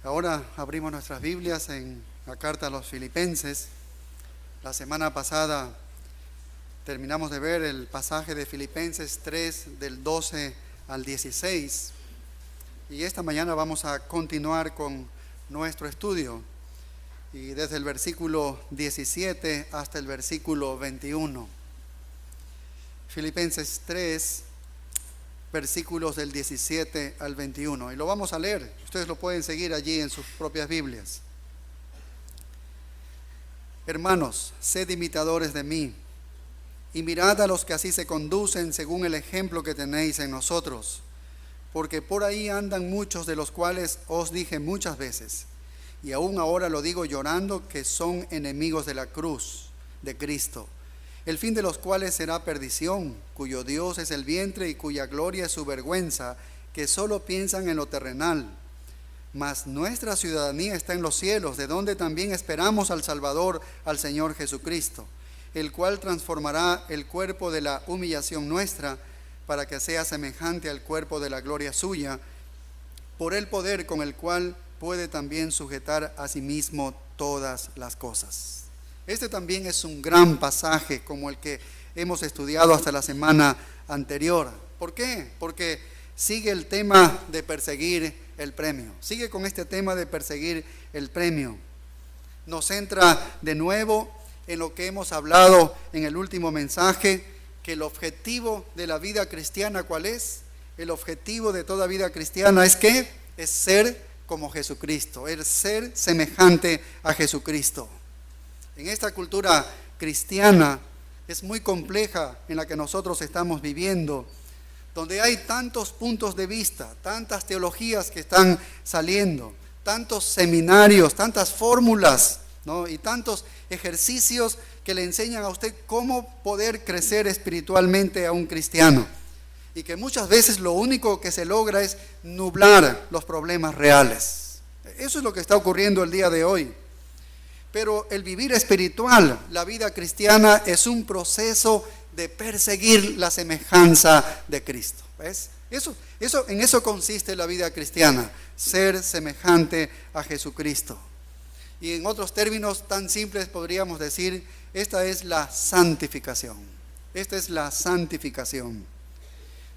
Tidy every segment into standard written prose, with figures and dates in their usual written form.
Ahora abrimos nuestras Biblias en la carta a los Filipenses. La semana pasada terminamos de ver el pasaje de Filipenses 3 del 12 al 16 y esta mañana vamos a continuar con nuestro estudio y desde el versículo 17 hasta el versículo 21. Filipenses 3, versículos del 17 al 21. Y lo vamos a leer. Ustedes lo pueden seguir allí en sus propias Biblias. Hermanos, sed imitadores de mí, y mirad a los que así se conducen según el ejemplo que tenéis en nosotros. Porque por ahí andan muchos de los cuales os dije muchas veces, y aún ahora lo digo llorando, que son enemigos de la cruz de Cristo, el fin de los cuales será perdición, cuyo Dios es el vientre y cuya gloria es su vergüenza, que solo piensan en lo terrenal. Mas nuestra ciudadanía está en los cielos, de donde también esperamos al Salvador, al Señor Jesucristo, el cual transformará el cuerpo de la humillación nuestra, para que sea semejante al cuerpo de la gloria suya, por el poder con el cual puede también sujetar a sí mismo todas las cosas. Este también es un gran pasaje como el que hemos estudiado hasta la semana anterior. ¿Por qué? Porque sigue el tema de perseguir el premio. Sigue con este tema de perseguir el premio. Nos centra de nuevo en lo que hemos hablado en el último mensaje, que el objetivo de la vida cristiana, ¿cuál es? El objetivo de toda vida cristiana es ¿qué? Es ser como Jesucristo, es ser semejante a Jesucristo. En esta cultura cristiana es muy compleja en la que nosotros estamos viviendo, donde hay tantos puntos de vista, tantas teologías que están saliendo, tantos seminarios, tantas fórmulas, ¿no? Y tantos ejercicios que le enseñan a usted cómo poder crecer espiritualmente a un cristiano. Y que muchas veces lo único que se logra es nublar los problemas reales. Eso es lo que está ocurriendo el día de hoy. Pero el vivir espiritual, la vida cristiana, es un proceso de perseguir la semejanza de Cristo. ¿Ves? En eso consiste la vida cristiana, ser semejante a Jesucristo. Y en otros términos tan simples podríamos decir, esta es la santificación. Esta es la santificación.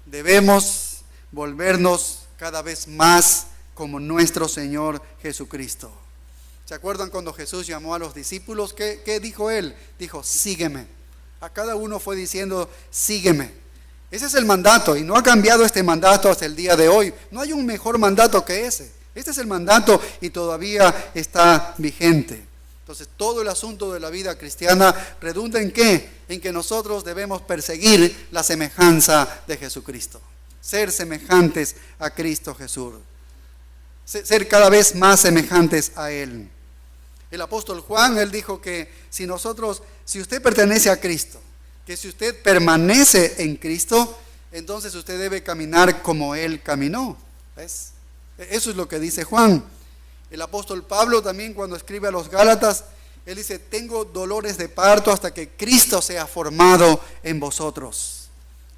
Debemos volvernos cada vez más como nuestro Señor Jesucristo. ¿Se acuerdan cuando Jesús llamó a los discípulos? ¿Qué dijo Él? Dijo, sígueme. A cada uno fue diciendo, sígueme. Ese es el mandato y no ha cambiado este mandato hasta el día de hoy. No hay un mejor mandato que ese. Este es el mandato y todavía está vigente. Entonces todo el asunto de la vida cristiana redunda ¿en qué? En que nosotros debemos perseguir la semejanza de Jesucristo. Ser semejantes a Cristo Jesús. Ser cada vez más semejantes a Él. El apóstol Juan, él dijo que si usted pertenece a Cristo, que si usted permanece en Cristo, entonces usted debe caminar como Él caminó. ¿Ves? Eso es lo que dice Juan. El apóstol Pablo también cuando escribe a los Gálatas, él dice, tengo dolores de parto hasta que Cristo sea formado en vosotros.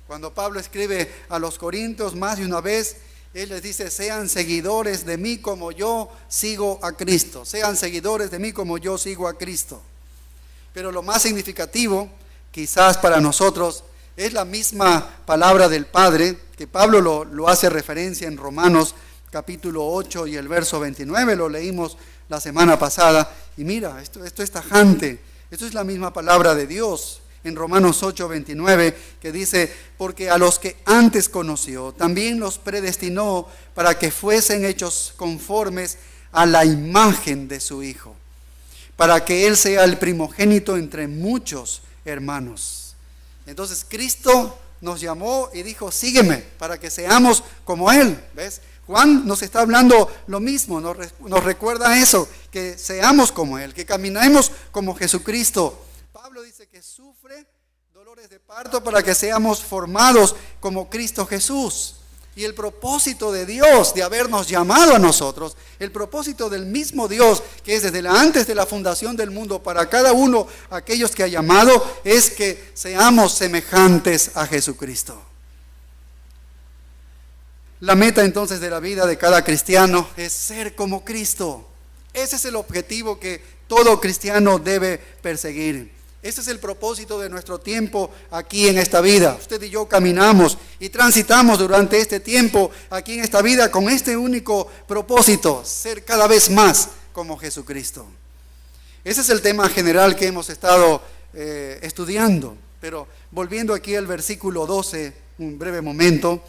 Cuando Pablo escribe a los Corintios más de una vez, él les dice, sean seguidores de mí como yo sigo a Cristo. Sean seguidores de mí como yo sigo a Cristo. Pero lo más significativo, quizás para nosotros, es la misma palabra del Padre, que Pablo lo hace referencia en Romanos capítulo 8 y el verso 29, lo leímos la semana pasada. Y mira, esto es tajante. Esto es la misma palabra de Dios. En Romanos 8:29, que dice, porque a los que antes conoció, también los predestinó para que fuesen hechos conformes a la imagen de su Hijo, para que Él sea el primogénito entre muchos hermanos. Entonces Cristo nos llamó y dijo, sígueme, para que seamos como Él. ¿Ves? Juan nos está hablando lo mismo, nos recuerda eso, que seamos como Él, que caminemos como Jesucristo. Pablo dice que sufre dolores de parto para que seamos formados como Cristo Jesús. Y el propósito de Dios de habernos llamado a nosotros, el propósito del mismo Dios que es desde antes de la fundación del mundo para cada uno, aquellos que ha llamado, es que seamos semejantes a Jesucristo. La meta entonces de la vida de cada cristiano es ser como Cristo. Ese es el objetivo que todo cristiano debe perseguir. Ese es el propósito de nuestro tiempo aquí en esta vida. Usted y yo caminamos y transitamos durante este tiempo aquí en esta vida con este único propósito: ser cada vez más como Jesucristo. Ese es el tema general que hemos estado estudiando. Pero volviendo aquí al versículo 12, un breve momento,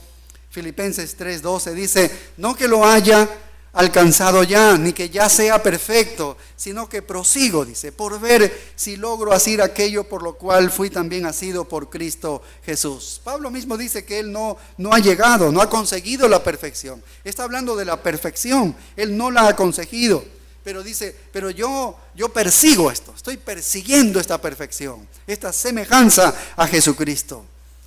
Filipenses 3:12 dice: no que lo haya alcanzado ya, ni que ya sea perfecto, sino que prosigo, dice, por ver si logro hacer aquello por lo cual fui también asido por Cristo Jesús. Pablo mismo dice que él no ha llegado, no ha conseguido la perfección. Está hablando de la perfección, él no la ha conseguido, pero dice, pero yo persigo esto, estoy persiguiendo esta perfección, esta semejanza a Jesucristo.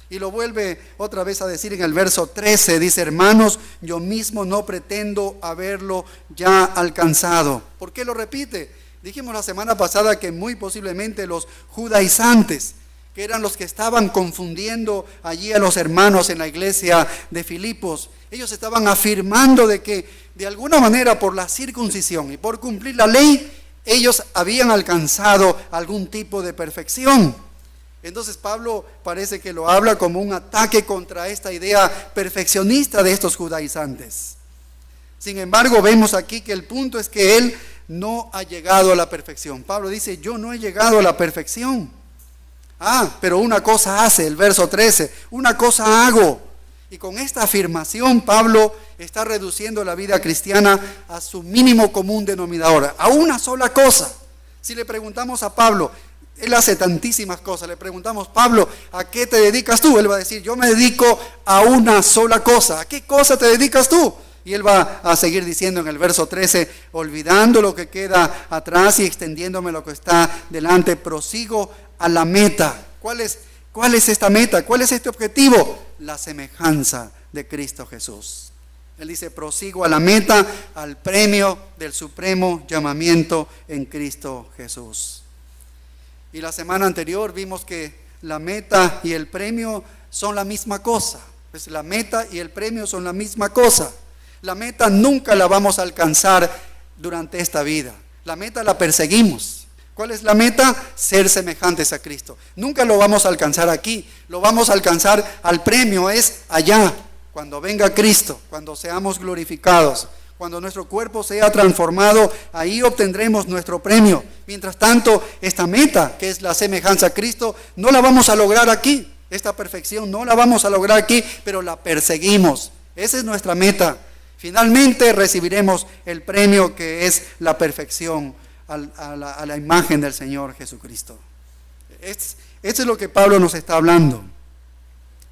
Y lo vuelve otra vez a decir en el verso 13, dice: hermanos, yo mismo no pretendo haberlo ya alcanzado. ¿Por qué lo repite? Dijimos la semana pasada que muy posiblemente los judaizantes, que eran los que estaban confundiendo allí a los hermanos en la iglesia de Filipos, ellos estaban afirmando de que de alguna manera por la circuncisión y por cumplir la ley, ellos habían alcanzado algún tipo de perfección. Entonces Pablo parece que lo habla como un ataque contra esta idea perfeccionista de estos judaizantes. Sin embargo, vemos aquí que el punto es que él no ha llegado a la perfección. Pablo dice: yo no he llegado a la perfección. Pero una cosa hace, el verso 13, una cosa hago. Y con esta afirmación Pablo está reduciendo la vida cristiana a su mínimo común denominador, a una sola cosa. Si le preguntamos a Pablo, él hace tantísimas cosas, le preguntamos: Pablo, ¿a qué te dedicas tú? Él va a decir: yo me dedico a una sola cosa. ¿A qué cosa te dedicas tú? Y él va a seguir diciendo en el verso 13: olvidando lo que queda atrás y extendiéndome lo que está delante, prosigo a la meta. ¿Cuál es esta meta? ¿Cuál es este objetivo? La semejanza de Cristo Jesús. Él dice: prosigo a la meta, al premio del supremo llamamiento en Cristo Jesús. Y la semana anterior vimos que la meta y el premio son la misma cosa. Pues la meta y el premio son la misma cosa. La meta nunca la vamos a alcanzar durante esta vida. La meta la perseguimos. ¿Cuál es la meta? Ser semejantes a Cristo. Nunca lo vamos a alcanzar aquí. Lo vamos a alcanzar, al premio es allá, cuando venga Cristo, cuando seamos glorificados. Cuando nuestro cuerpo sea transformado, ahí obtendremos nuestro premio. Mientras tanto, esta meta, que es la semejanza a Cristo, no la vamos a lograr aquí. Esta perfección no la vamos a lograr aquí, pero la perseguimos. Esa es nuestra meta. Finalmente recibiremos el premio, que es la perfección a la imagen del Señor Jesucristo. Esto es lo que Pablo nos está hablando.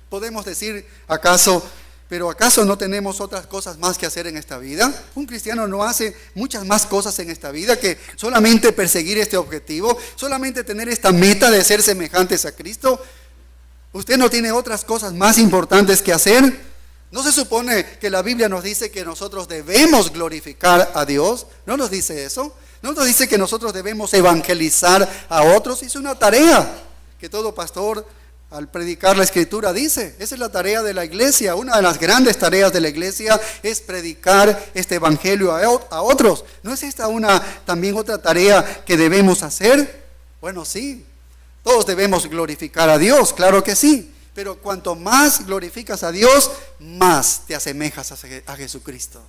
Podemos decir, ¿pero acaso no tenemos otras cosas más que hacer en esta vida? Un cristiano no hace muchas más cosas en esta vida que solamente perseguir este objetivo, solamente tener esta meta de ser semejantes a Cristo. ¿Usted no tiene otras cosas más importantes que hacer? ¿No se supone que la Biblia nos dice que nosotros debemos glorificar a Dios? ¿No nos dice eso? ¿No nos dice que nosotros debemos evangelizar a otros? Es una tarea que todo pastor, al predicar la Escritura, dice: esa es la tarea de la iglesia. Una de las grandes tareas de la iglesia es predicar este evangelio a otros. ¿No es esta también otra tarea que debemos hacer? Bueno, sí, todos debemos glorificar a Dios, claro que sí. Pero cuanto más glorificas a Dios, más te asemejas a Jesucristo.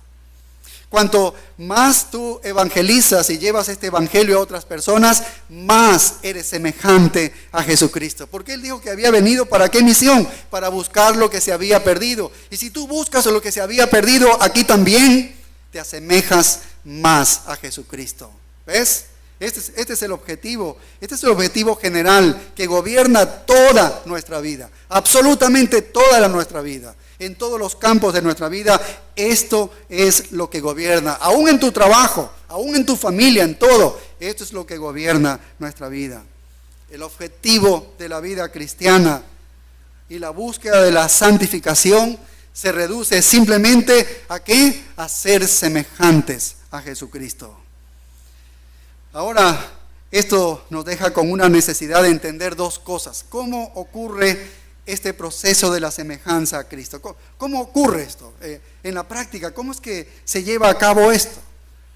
Cuanto más tú evangelizas y llevas este evangelio a otras personas, más eres semejante a Jesucristo. Porque Él dijo que había venido, ¿para qué misión? Para buscar lo que se había perdido. Y si tú buscas lo que se había perdido, aquí también te asemejas más a Jesucristo. ¿Ves? Este es el objetivo. Este es el objetivo general que gobierna toda nuestra vida. Absolutamente toda nuestra vida. En todos los campos de nuestra vida, esto es lo que gobierna. Aún en tu trabajo, aún en tu familia, en todo. Esto es lo que gobierna nuestra vida. El objetivo de la vida cristiana y la búsqueda de la santificación se reduce simplemente ¿a qué? A ser semejantes a Jesucristo. Ahora, esto nos deja con una necesidad de entender dos cosas. ¿Cómo ocurre este proceso de la semejanza a Cristo? ¿Cómo ocurre esto? En la práctica, ¿cómo es que se lleva a cabo esto?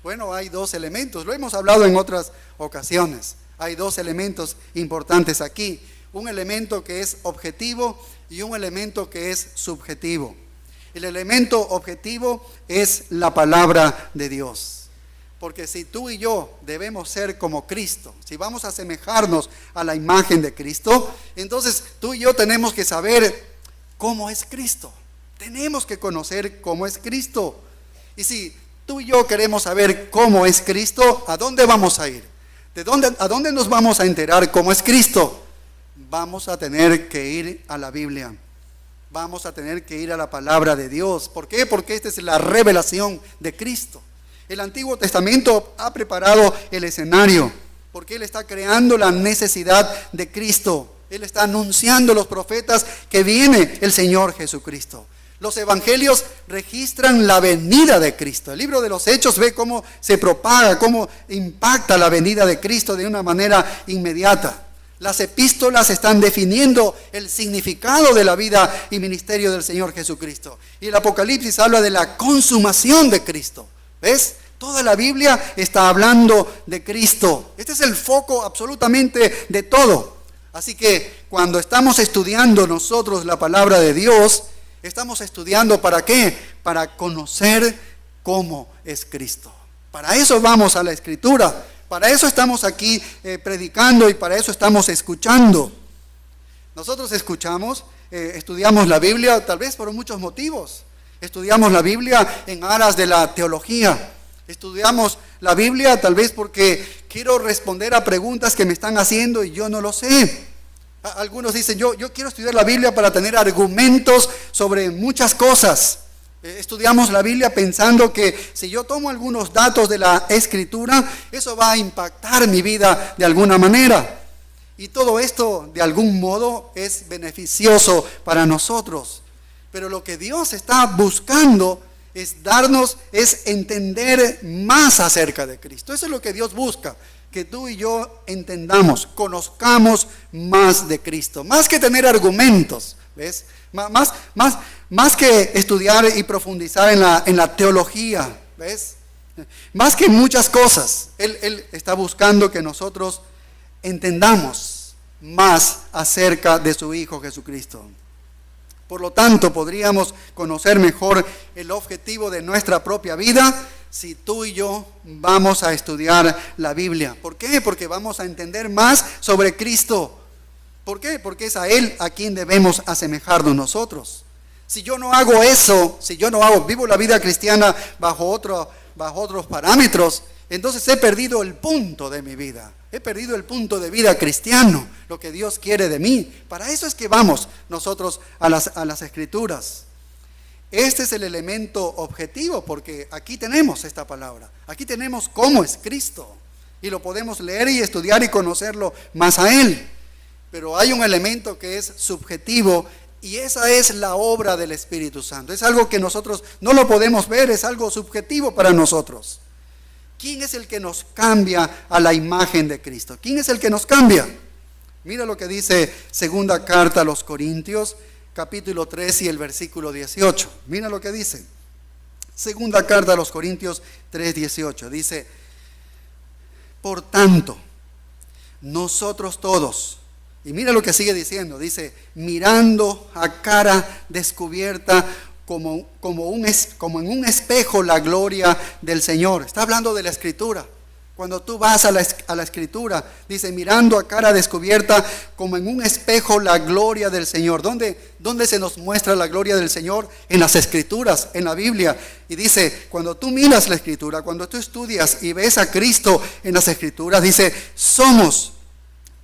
Bueno, hay dos elementos, lo hemos hablado en otras ocasiones. Hay dos elementos importantes aquí. Un elemento que es objetivo y un elemento que es subjetivo. El elemento objetivo es la palabra de Dios. Porque si tú y yo debemos ser como Cristo, si vamos a asemejarnos a la imagen de Cristo, entonces tú y yo tenemos que saber cómo es Cristo. Tenemos que conocer cómo es Cristo. Y si tú y yo queremos saber cómo es Cristo, ¿a dónde vamos a ir? ¿A dónde nos vamos a enterar cómo es Cristo? Vamos a tener que ir a la Biblia. Vamos a tener que ir a la palabra de Dios. ¿Por qué? Porque esta es la revelación de Cristo. El Antiguo Testamento ha preparado el escenario, porque Él está creando la necesidad de Cristo. Él está anunciando a los profetas que viene el Señor Jesucristo. Los evangelios registran la venida de Cristo. El libro de los Hechos ve cómo se propaga, cómo impacta la venida de Cristo de una manera inmediata. Las epístolas están definiendo el significado de la vida y ministerio del Señor Jesucristo. Y el Apocalipsis habla de la consumación de Cristo. ¿Ves? Toda la Biblia está hablando de Cristo. Este es el foco absolutamente de todo. Así que cuando estamos estudiando nosotros la palabra de Dios, estamos estudiando ¿para qué? Para conocer cómo es Cristo. Para eso vamos a la Escritura. Para eso estamos aquí predicando y para eso estamos escuchando. Nosotros estudiamos la Biblia tal vez por muchos motivos. Estudiamos la Biblia en aras de la teología. Estudiamos la Biblia tal vez porque quiero responder a preguntas que me están haciendo y yo no lo sé. Algunos dicen, yo quiero estudiar la Biblia para tener argumentos sobre muchas cosas. Estudiamos la Biblia pensando que si yo tomo algunos datos de la Escritura, eso va a impactar mi vida de alguna manera. Y todo esto de algún modo es beneficioso para nosotros. Pero lo que Dios está buscando es entender más acerca de Cristo. Eso es lo que Dios busca, que tú y yo entendamos, conozcamos más de Cristo, más que tener argumentos, ¿ves? Más que estudiar y profundizar en la teología, ¿ves? Más que muchas cosas, Él está buscando que nosotros entendamos más acerca de su Hijo Jesucristo. Por lo tanto, podríamos conocer mejor el objetivo de nuestra propia vida si tú y yo vamos a estudiar la Biblia. ¿Por qué? Porque vamos a entender más sobre Cristo. ¿Por qué? Porque es a Él a quien debemos asemejarnos nosotros. Si yo no hago eso, vivo la vida cristiana bajo otros parámetros, entonces he perdido el punto de mi vida. He perdido el punto de vida cristiano, lo que Dios quiere de mí. Para eso es que vamos nosotros a las Escrituras. Este es el elemento objetivo, porque aquí tenemos esta palabra. Aquí tenemos cómo es Cristo. Y lo podemos leer y estudiar y conocerlo más a Él. Pero hay un elemento que es subjetivo y esa es la obra del Espíritu Santo. Es algo que nosotros no lo podemos ver, es algo subjetivo para nosotros. ¿Quién es el que nos cambia a la imagen de Cristo? ¿Quién es el que nos cambia? Mira lo que dice segunda carta a los Corintios, capítulo 3 y el versículo 18. Mira lo que dice. Segunda carta a los Corintios 3:18. Dice, por tanto, nosotros todos, y mira lo que sigue diciendo, dice, mirando a cara descubierta como en un espejo la gloria del Señor. Está hablando de la Escritura. Cuando tú vas a la Escritura, dice, mirando a cara descubierta como en un espejo la gloria del Señor. ¿Dónde se nos muestra la gloria del Señor? En las Escrituras, en la Biblia. Y dice, cuando tú miras la Escritura, cuando tú estudias y ves a Cristo en las Escrituras, dice, somos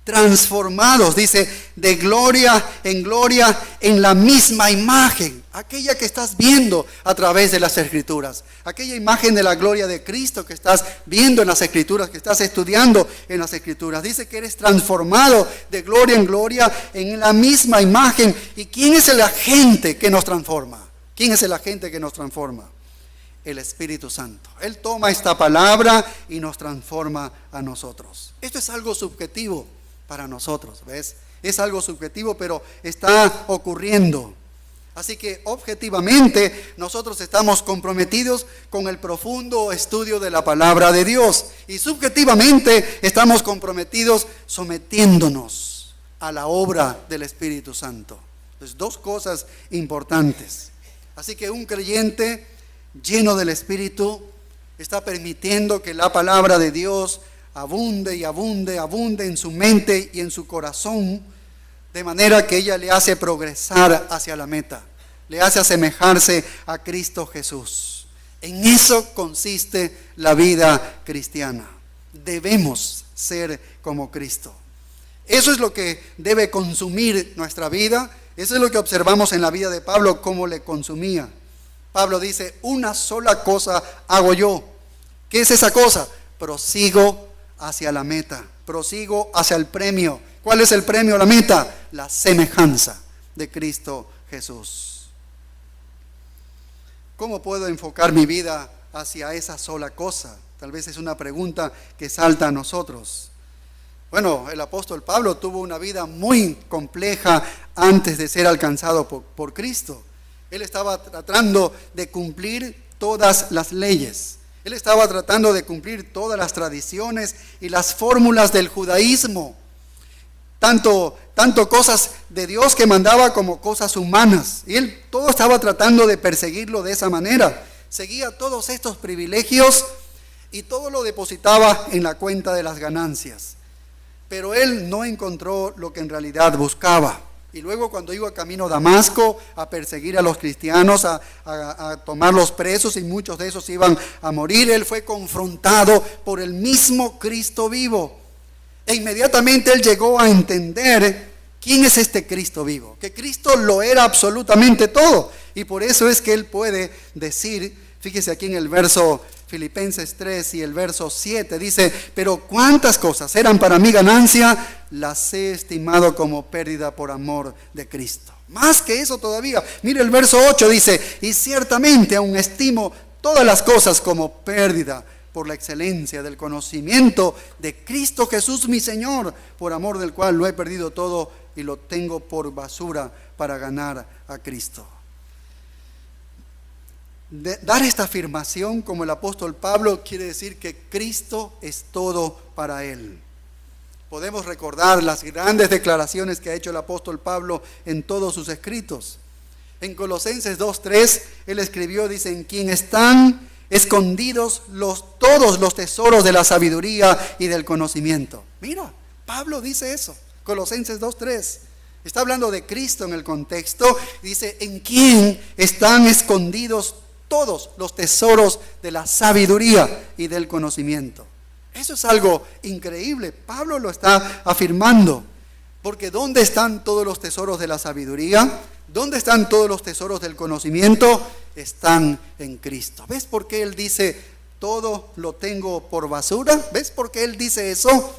transformados, dice, de gloria en la misma imagen, aquella que estás viendo a través de las Escrituras, aquella imagen de la gloria de Cristo que estás viendo en las Escrituras, que estás estudiando en las Escrituras. Dice que eres transformado de gloria en la misma imagen. ¿Y quién es el agente que nos transforma? ¿Quién es el agente que nos transforma? El Espíritu Santo. Él toma esta palabra y nos transforma a nosotros. Esto es algo subjetivo para nosotros, ¿ves? Es algo subjetivo, pero está ocurriendo. Así que objetivamente nosotros estamos comprometidos con el profundo estudio de la palabra de Dios. Y subjetivamente estamos comprometidos sometiéndonos a la obra del Espíritu Santo. Entonces, dos cosas importantes. Así que un creyente lleno del Espíritu está permitiendo que la palabra de Dios abunde y abunde, abunde en su mente y en su corazón, de manera que ella le hace progresar hacia la meta, le hace asemejarse a Cristo Jesús. En eso consiste la vida cristiana. Debemos ser como Cristo. Eso es lo que debe consumir nuestra vida. Eso es lo que observamos en la vida de Pablo, cómo le consumía. Pablo dice, una sola cosa hago yo. ¿Qué es esa cosa? Prosigo hacia la meta, prosigo hacia el premio. ¿Cuál es el premio, la meta? La semejanza de Cristo Jesús. ¿Cómo puedo enfocar mi vida hacia esa sola cosa? Tal vez es una pregunta que salta a nosotros. Bueno, el apóstol Pablo tuvo una vida muy compleja antes de ser alcanzado por Cristo. Él estaba tratando de cumplir todas las leyes. Él estaba tratando de cumplir todas las tradiciones y las fórmulas del judaísmo. Tanto cosas de Dios que mandaba como cosas humanas. Y él todo estaba tratando de perseguirlo de esa manera. Seguía todos estos privilegios y todo lo depositaba en la cuenta de las ganancias. Pero él no encontró lo que en realidad buscaba. Y luego cuando iba camino a Damasco a perseguir a los cristianos, a tomarlos presos, y muchos de esos iban a morir, él fue confrontado por el mismo Cristo vivo. E inmediatamente él llegó a entender quién es este Cristo vivo, que Cristo lo era absolutamente todo. Y por eso es que él puede decir, fíjese aquí en el verso Filipenses 3 y el verso 7, dice, pero cuántas cosas eran para mi ganancia, las he estimado como pérdida por amor de Cristo. Más que eso todavía, mire el verso 8 dice, y ciertamente aún estimo todas las cosas como pérdida por la excelencia del conocimiento de Cristo Jesús mi Señor, por amor del cual lo he perdido todo y lo tengo por basura para ganar a Cristo. Dar esta afirmación como el apóstol Pablo quiere decir que Cristo es todo para él. Podemos recordar las grandes declaraciones que ha hecho el apóstol Pablo en todos sus escritos. En Colosenses 2:3 él escribió, dice, en quien están escondidos todos los tesoros de la sabiduría y del conocimiento. Mira, Pablo dice eso, Colosenses 2:3. Está hablando de Cristo en el contexto. Dice, en quien están escondidos todos los tesoros de la sabiduría y del conocimiento. Eso es algo increíble. Pablo lo está afirmando. Porque ¿dónde están todos los tesoros de la sabiduría? ¿Dónde están todos los tesoros del conocimiento? Están en Cristo. ¿Ves por qué él dice, todo lo tengo por basura? ¿Ves por qué él dice eso?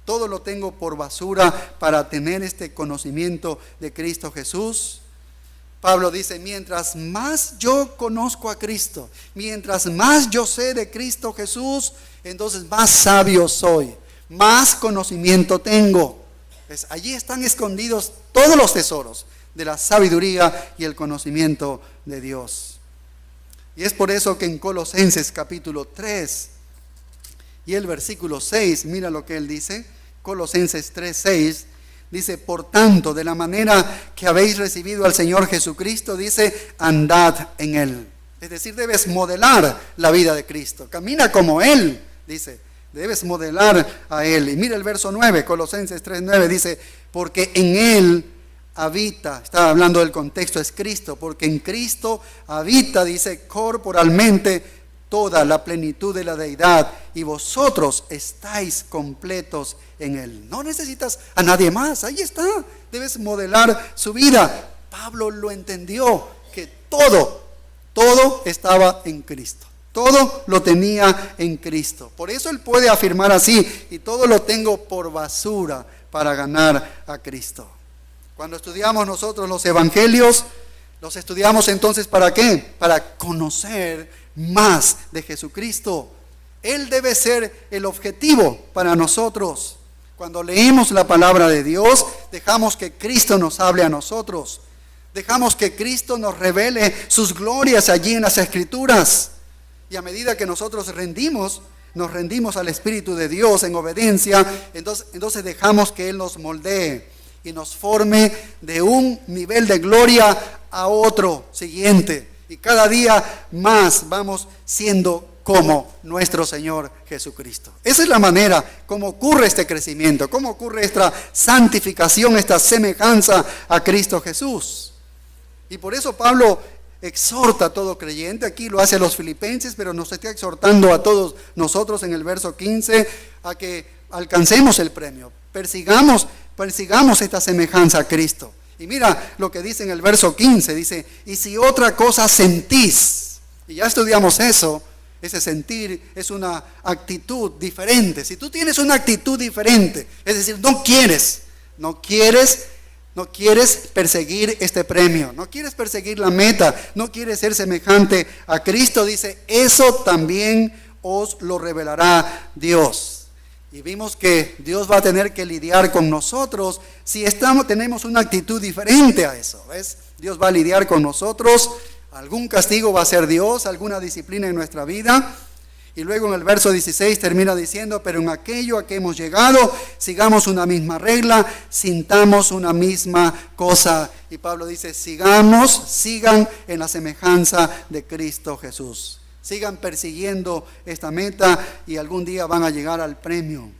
Todo lo tengo por basura para tener este conocimiento de Cristo Jesús. Pablo dice, mientras más yo conozco a Cristo, mientras más yo sé de Cristo Jesús, entonces más sabio soy, más conocimiento tengo. Pues allí están escondidos todos los tesoros de la sabiduría y el conocimiento de Dios. Y es por eso que en Colosenses capítulo 3 y el versículo 6, mira lo que él dice, Colosenses 3:6, dice, por tanto, de la manera que habéis recibido al Señor Jesucristo, dice, andad en Él. Es decir, debes modelar la vida de Cristo. Camina como Él, dice. Debes modelar a Él. Y mira el verso 9, Colosenses 3:9, dice, porque en Él habita, está hablando del contexto, es Cristo, porque en Cristo habita, dice, corporalmente toda la plenitud de la deidad, y vosotros estáis completos en Él. No necesitas a nadie más, ahí está. Debes modelar su vida. Pablo lo entendió, que todo estaba en Cristo. Todo lo tenía en Cristo. Por eso él puede afirmar así, y todo lo tengo por basura para ganar a Cristo. Cuando estudiamos nosotros los evangelios, los estudiamos entonces ¿para qué? Para conocer más de Jesucristo. Él debe ser el objetivo para nosotros. Cuando leemos la palabra de Dios, dejamos que Cristo nos hable a nosotros. Dejamos que Cristo nos revele sus glorias allí en las Escrituras. Y a medida que nosotros nos rendimos al Espíritu de Dios en obediencia, entonces dejamos que Él nos moldee y nos forme de un nivel de gloria a otro siguiente. Y cada día más vamos siendo como nuestro Señor Jesucristo. Esa es la manera como ocurre este crecimiento, cómo ocurre esta santificación, esta semejanza a Cristo Jesús. Y por eso Pablo exhorta a todo creyente, aquí lo hace a los filipenses, pero nos está exhortando a todos nosotros en el verso 15 a que alcancemos el premio, persigamos esta semejanza a Cristo. Y mira lo que dice en el verso 15, dice, y si otra cosa sentís, y ya estudiamos eso, ese sentir es una actitud diferente. Si tú tienes una actitud diferente, es decir, no quieres perseguir este premio, no quieres perseguir la meta, no quieres ser semejante a Cristo, dice, eso también os lo revelará Dios. Y vimos que Dios va a tener que lidiar con nosotros si tenemos una actitud diferente a eso, ¿ves? Dios va a lidiar con nosotros, algún castigo va a ser Dios, alguna disciplina en nuestra vida. Y luego en el verso 16 termina diciendo, pero en aquello a que hemos llegado, sigamos una misma regla, sintamos una misma cosa. Y Pablo dice, sigan en la semejanza de Cristo Jesús. Sigan persiguiendo esta meta y algún día van a llegar al premio.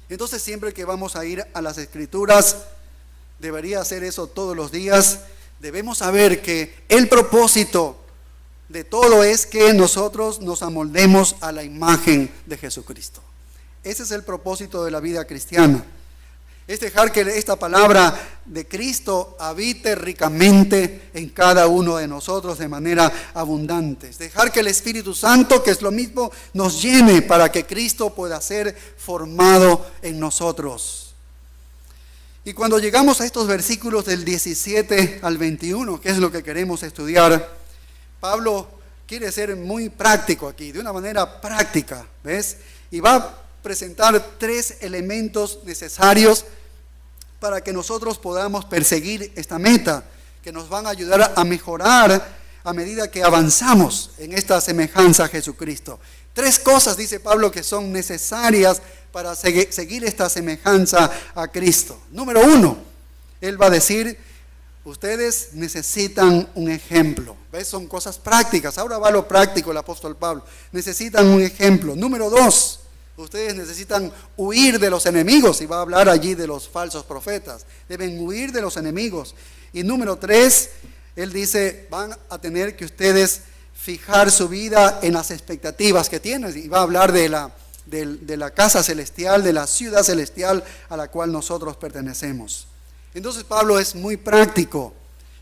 Entonces siempre que vamos a ir a las Escrituras, debería hacer eso todos los días. Debemos saber que el propósito de todo es que nosotros nos amoldemos a la imagen de Jesucristo. Ese es el propósito de la vida cristiana. Es dejar que esta palabra de Cristo habite ricamente en cada uno de nosotros de manera abundante. Es dejar que el Espíritu Santo, que es lo mismo, nos llene para que Cristo pueda ser formado en nosotros. Y cuando llegamos a estos versículos del 17 al 21, que es lo que queremos estudiar, Pablo quiere ser muy práctico aquí, de una manera práctica, ¿ves? Y va a presentar 3 elementos necesarios para que nosotros podamos perseguir esta meta, que nos van a ayudar a mejorar a medida que avanzamos en esta semejanza a Jesucristo. 3 cosas, dice Pablo, que son necesarias para seguir esta semejanza a Cristo. Número 1, él va a decir, ustedes necesitan un ejemplo. ¿Ves? Son cosas prácticas. Ahora va lo práctico el apóstol Pablo. Necesitan un ejemplo. Número 2, ustedes necesitan huir de los enemigos. Y va a hablar allí de los falsos profetas. Deben huir de los enemigos. Y número 3, él dice, van a tener que ustedes fijar su vida en las expectativas que tienen. Y va a hablar de la casa celestial, de la ciudad celestial a la cual nosotros pertenecemos. Entonces Pablo es muy práctico.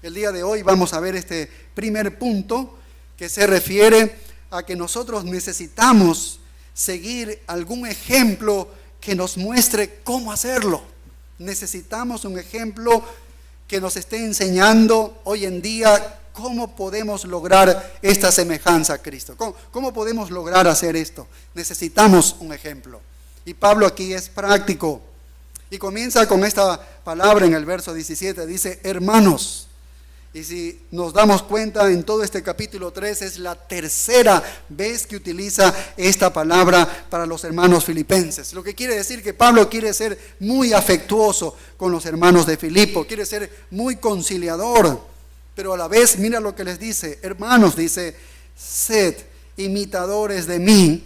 El día de hoy vamos a ver este primer punto que se refiere a que nosotros necesitamos seguir algún ejemplo que nos muestre cómo hacerlo. Necesitamos un ejemplo que nos esté enseñando hoy en día cómo podemos lograr esta semejanza a Cristo. ¿Cómo podemos lograr hacer esto? Necesitamos un ejemplo. Y Pablo aquí es práctico. Y comienza con esta palabra en el verso 17, dice hermanos. Y si nos damos cuenta, en todo este capítulo 3 es la tercera vez que utiliza esta palabra para los hermanos filipenses. Lo que quiere decir que Pablo quiere ser muy afectuoso con los hermanos de Filipo, quiere ser muy conciliador, pero a la vez, mira lo que les dice, hermanos, dice, sed imitadores de mí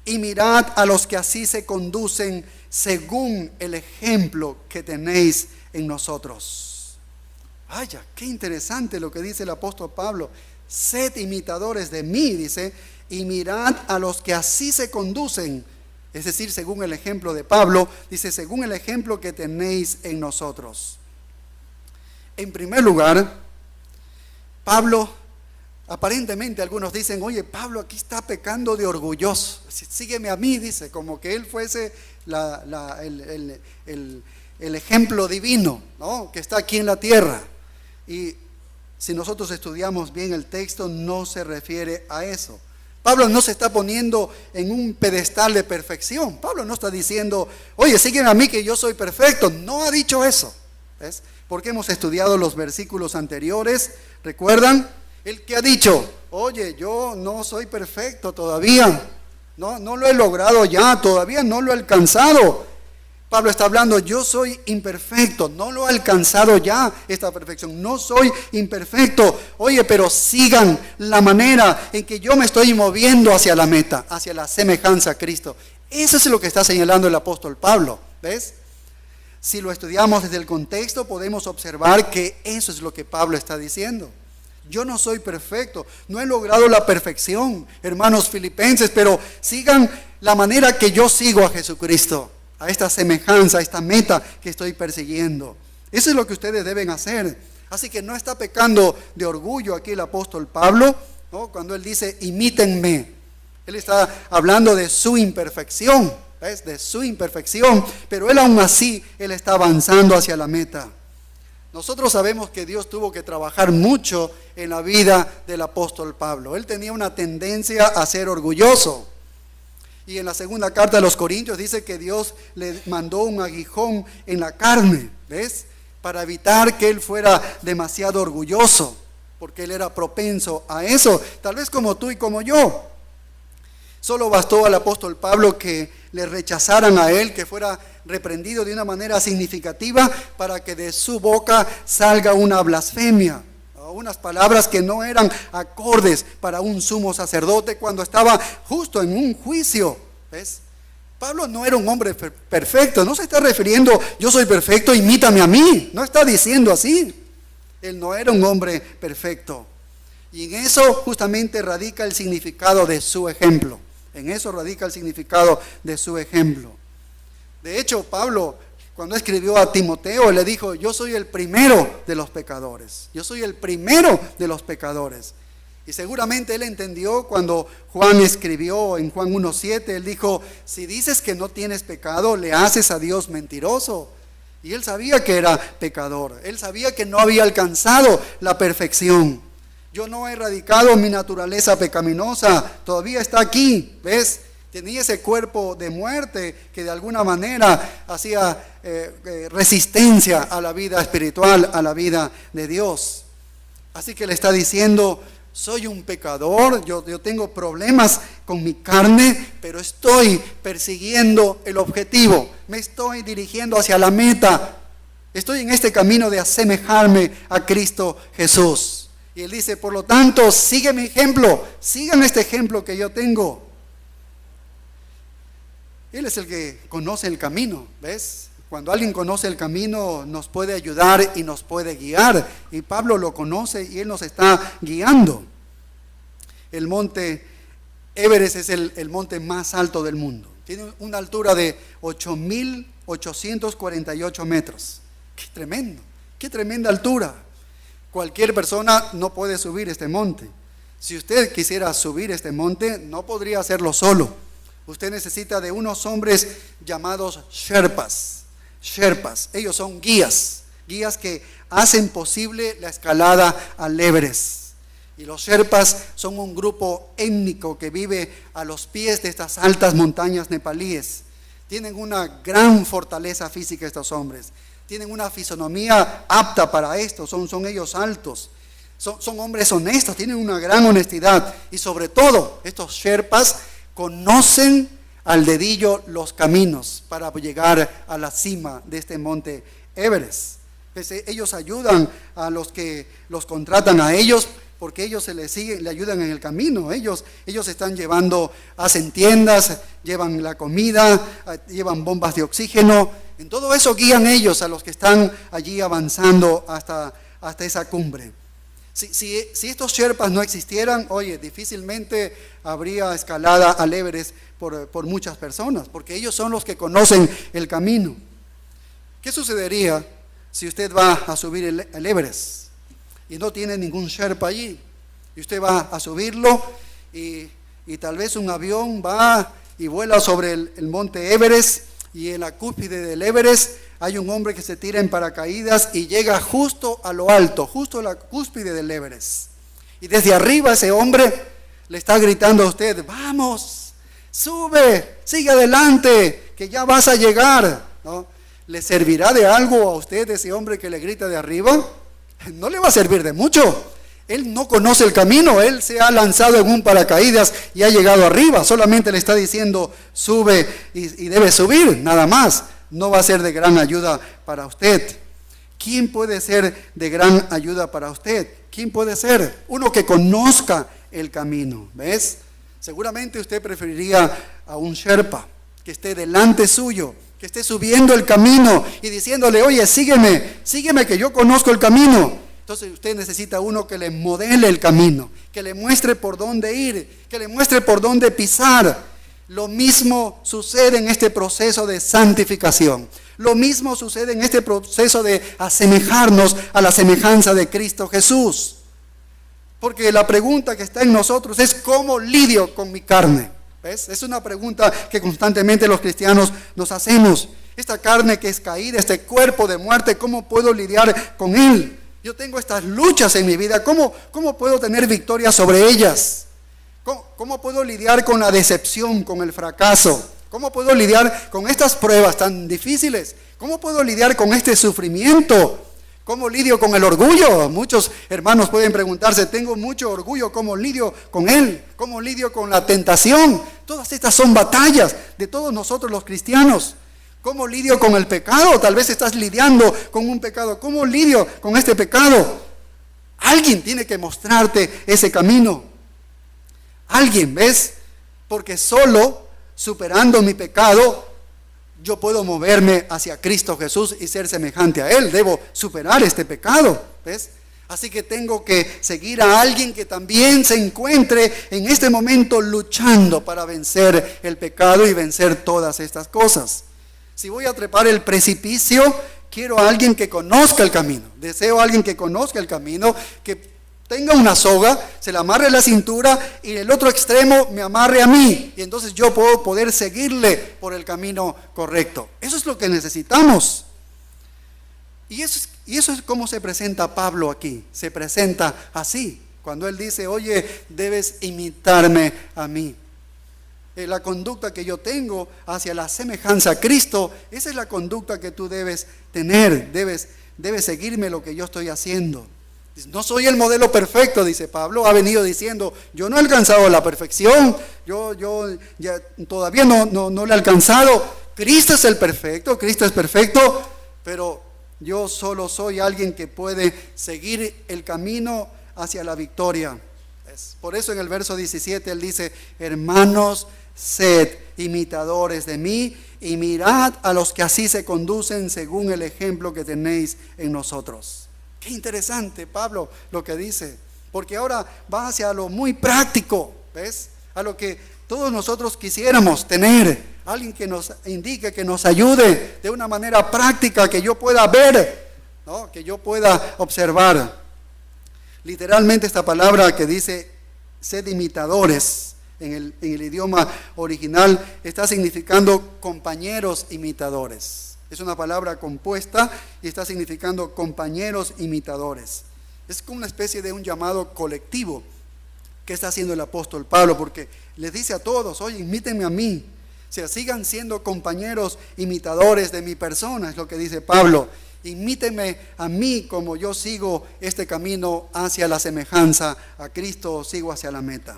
y mirad a los que así se conducen según el ejemplo que tenéis en nosotros. Vaya, qué interesante lo que dice el apóstol Pablo. Sed imitadores de mí, dice, y mirad a los que así se conducen. Es decir, según el ejemplo de Pablo, dice, según el ejemplo que tenéis en nosotros. En primer lugar, Pablo, aparentemente algunos dicen, oye, Pablo aquí está pecando de orgulloso. Sígueme a mí, dice, como que él fuese el ejemplo divino, ¿no?, que está aquí en la tierra. Y si nosotros estudiamos bien el texto, no se refiere a eso. Pablo no se está poniendo en un pedestal de perfección. Pablo no está diciendo, oye, sígueme a mí que yo soy perfecto. No ha dicho eso. ¿Ves? Porque hemos estudiado los versículos anteriores. ¿Recuerdan? El que ha dicho, oye, yo no soy perfecto todavía. No lo he logrado ya, todavía no lo he alcanzado. Pablo está hablando, yo soy imperfecto, no lo he alcanzado ya esta perfección, no soy imperfecto. Oye, pero sigan la manera en que yo me estoy moviendo hacia la meta, hacia la semejanza a Cristo. Eso es lo que está señalando el apóstol Pablo, ¿ves? Si lo estudiamos desde el contexto, podemos observar que eso es lo que Pablo está diciendo. Yo no soy perfecto, no he logrado la perfección, hermanos filipenses, pero sigan la manera que yo sigo a Jesucristo, a esta semejanza, a esta meta que estoy persiguiendo. Eso es lo que ustedes deben hacer. Así que no está pecando de orgullo aquí el apóstol Pablo, ¿no? Cuando él dice, imítenme. Él está hablando de su imperfección, ¿ves? De su imperfección, pero él aún así, él está avanzando hacia la meta. Nosotros sabemos que Dios tuvo que trabajar mucho en la vida del apóstol Pablo. Él tenía una tendencia a ser orgulloso. Y en la segunda carta de los Corintios dice que Dios le mandó un aguijón en la carne, ¿ves? Para evitar que él fuera demasiado orgulloso, porque él era propenso a eso, tal vez como tú y como yo. Solo bastó al apóstol Pablo que le rechazaran a él, que fuera reprendido de una manera significativa para que de su boca salga una blasfemia, unas palabras que no eran acordes para un sumo sacerdote cuando estaba justo en un juicio. ¿Ves? Pablo no era un hombre perfecto, no se está refiriendo, yo soy perfecto, imítame a mí, no está diciendo así. Él no era un hombre perfecto. Y en eso justamente radica el significado de su ejemplo. En eso radica el significado de su ejemplo. De hecho, Pablo, cuando escribió a Timoteo, le dijo, yo soy el primero de los pecadores. Yo soy el primero de los pecadores. Y seguramente él entendió cuando Juan escribió en Juan 1:7, él dijo, si dices que no tienes pecado, le haces a Dios mentiroso. Y él sabía que era pecador. Él sabía que no había alcanzado la perfección. Yo no he erradicado mi naturaleza pecaminosa, todavía está aquí, ¿ves? Tenía ese cuerpo de muerte que de alguna manera hacía resistencia a la vida espiritual, a la vida de Dios. Así que le está diciendo, soy un pecador, yo tengo problemas con mi carne, pero estoy persiguiendo el objetivo, me estoy dirigiendo hacia la meta, estoy en este camino de asemejarme a Cristo Jesús. Y él dice, por lo tanto, sigue mi ejemplo, sigan este ejemplo que yo tengo. Él es el que conoce el camino, ¿ves? Cuando alguien conoce el camino nos puede ayudar y nos puede guiar. Y Pablo lo conoce y él nos está guiando. El monte Everest es el monte más alto del mundo. Tiene una altura de 8.848 metros. ¡Qué tremendo! ¡Qué tremenda altura! Cualquier persona no puede subir este monte. Si usted quisiera subir este monte, no podría hacerlo solo. Usted necesita de unos hombres llamados Sherpas. Sherpas, ellos son guías que hacen posible la escalada al Everest. Y los Sherpas son un grupo étnico que vive a los pies de estas altas montañas nepalíes. Tienen una gran fortaleza física estos hombres. Tienen una fisonomía apta para esto, son ellos altos. Son hombres honestos, tienen una gran honestidad. Y sobre todo, estos Sherpas conocen al dedillo los caminos para llegar a la cima de este monte Everest. Ellos ayudan a los que los contratan a ellos porque ellos se les siguen, le ayudan en el camino. Ellos están llevando, hacen tiendas, llevan la comida, llevan bombas de oxígeno. En todo eso guían ellos a los que están allí avanzando hasta esa cumbre. Si estos Sherpas no existieran, oye, difícilmente habría escalada al Everest por muchas personas, porque ellos son los que conocen el camino. ¿Qué sucedería si usted va a subir el Everest y no tiene ningún Sherpa allí? Y usted va a subirlo y tal vez un avión va y vuela sobre el monte Everest, y en la cúspide del Everest hay un hombre que se tira en paracaídas y llega justo a lo alto, justo a la cúspide del Everest. Y desde arriba ese hombre le está gritando a usted, vamos, sube, sigue adelante, que ya vas a llegar, ¿no? ¿Le servirá de algo a usted ese hombre que le grita de arriba? No le va a servir de mucho. Él no conoce el camino, él se ha lanzado en un paracaídas y ha llegado arriba. Solamente le está diciendo, sube y debe subir, nada más. No va a ser de gran ayuda para usted. ¿Quién puede ser de gran ayuda para usted? ¿Quién puede ser? Uno que conozca el camino, ¿ves? Seguramente usted preferiría a un Sherpa que esté delante suyo, que esté subiendo el camino y diciéndole, oye, sígueme que yo conozco el camino. Entonces usted necesita uno que le modele el camino, que le muestre por dónde ir, que le muestre por dónde pisar. Lo mismo sucede en este proceso de santificación. Lo mismo sucede en este proceso de asemejarnos a la semejanza de Cristo Jesús. Porque la pregunta que está en nosotros es, ¿cómo lidio con mi carne? ¿Ves? Es una pregunta que constantemente los cristianos nos hacemos. Esta carne que es caída, este cuerpo de muerte, ¿cómo puedo lidiar con él? Yo tengo estas luchas en mi vida, ¿cómo puedo tener victoria sobre ellas? ¿Cómo puedo lidiar con la decepción, con el fracaso? ¿Cómo puedo lidiar con estas pruebas tan difíciles? ¿Cómo puedo lidiar con este sufrimiento? ¿Cómo lidio con el orgullo? Muchos hermanos pueden preguntarse, tengo mucho orgullo, ¿cómo lidio con él? ¿Cómo lidio con la tentación? Todas estas son batallas de todos nosotros los cristianos. ¿Cómo lidio con el pecado? Tal vez estás lidiando con un pecado. ¿Cómo lidio con este pecado? Alguien tiene que mostrarte ese camino. Alguien, ¿ves? Porque solo superando mi pecado, yo puedo moverme hacia Cristo Jesús y ser semejante a Él. Debo superar este pecado, ¿ves? Así que tengo que seguir a alguien que también se encuentre en este momento luchando para vencer el pecado y vencer todas estas cosas. Si voy a trepar el precipicio, quiero a alguien que conozca el camino. Deseo a alguien que conozca el camino, que tenga una soga, se la amarre a la cintura y el otro extremo me amarre a mí. Y entonces yo puedo poder seguirle por el camino correcto. Eso es lo que necesitamos. Y eso es como se presenta Pablo aquí. Se presenta así. Cuando él dice, oye, debes imitarme a mí. La conducta que yo tengo hacia la semejanza a Cristo, esa es la conducta que tú debes tener. Debes seguirme lo que yo estoy haciendo. No soy el modelo perfecto, dice Pablo. Ha venido diciendo, yo no he alcanzado la perfección, yo ya todavía no lo he alcanzado. Cristo es el perfecto, Cristo es perfecto, pero yo solo soy alguien que puede seguir el camino hacia la victoria. Por eso en el verso 17 él dice, hermanos, sed imitadores de mí y mirad a los que así se conducen según el ejemplo que tenéis en nosotros. Qué interesante, Pablo, lo que dice, porque ahora va hacia lo muy práctico, ¿ves? A lo que todos nosotros quisiéramos tener, alguien que nos indique, que nos ayude de una manera práctica, que yo pueda ver, ¿no? Que yo pueda observar. Literalmente esta palabra que dice, sed imitadores, en el idioma original, está significando compañeros imitadores. Es una palabra compuesta y está significando compañeros imitadores. Es como una especie de un llamado colectivo que está haciendo el apóstol Pablo, porque les dice a todos, oye, imítenme a mí. O sea, sigan siendo compañeros imitadores de mi persona, es lo que dice Pablo. Imítenme a mí como yo sigo este camino hacia la semejanza a Cristo, sigo hacia la meta.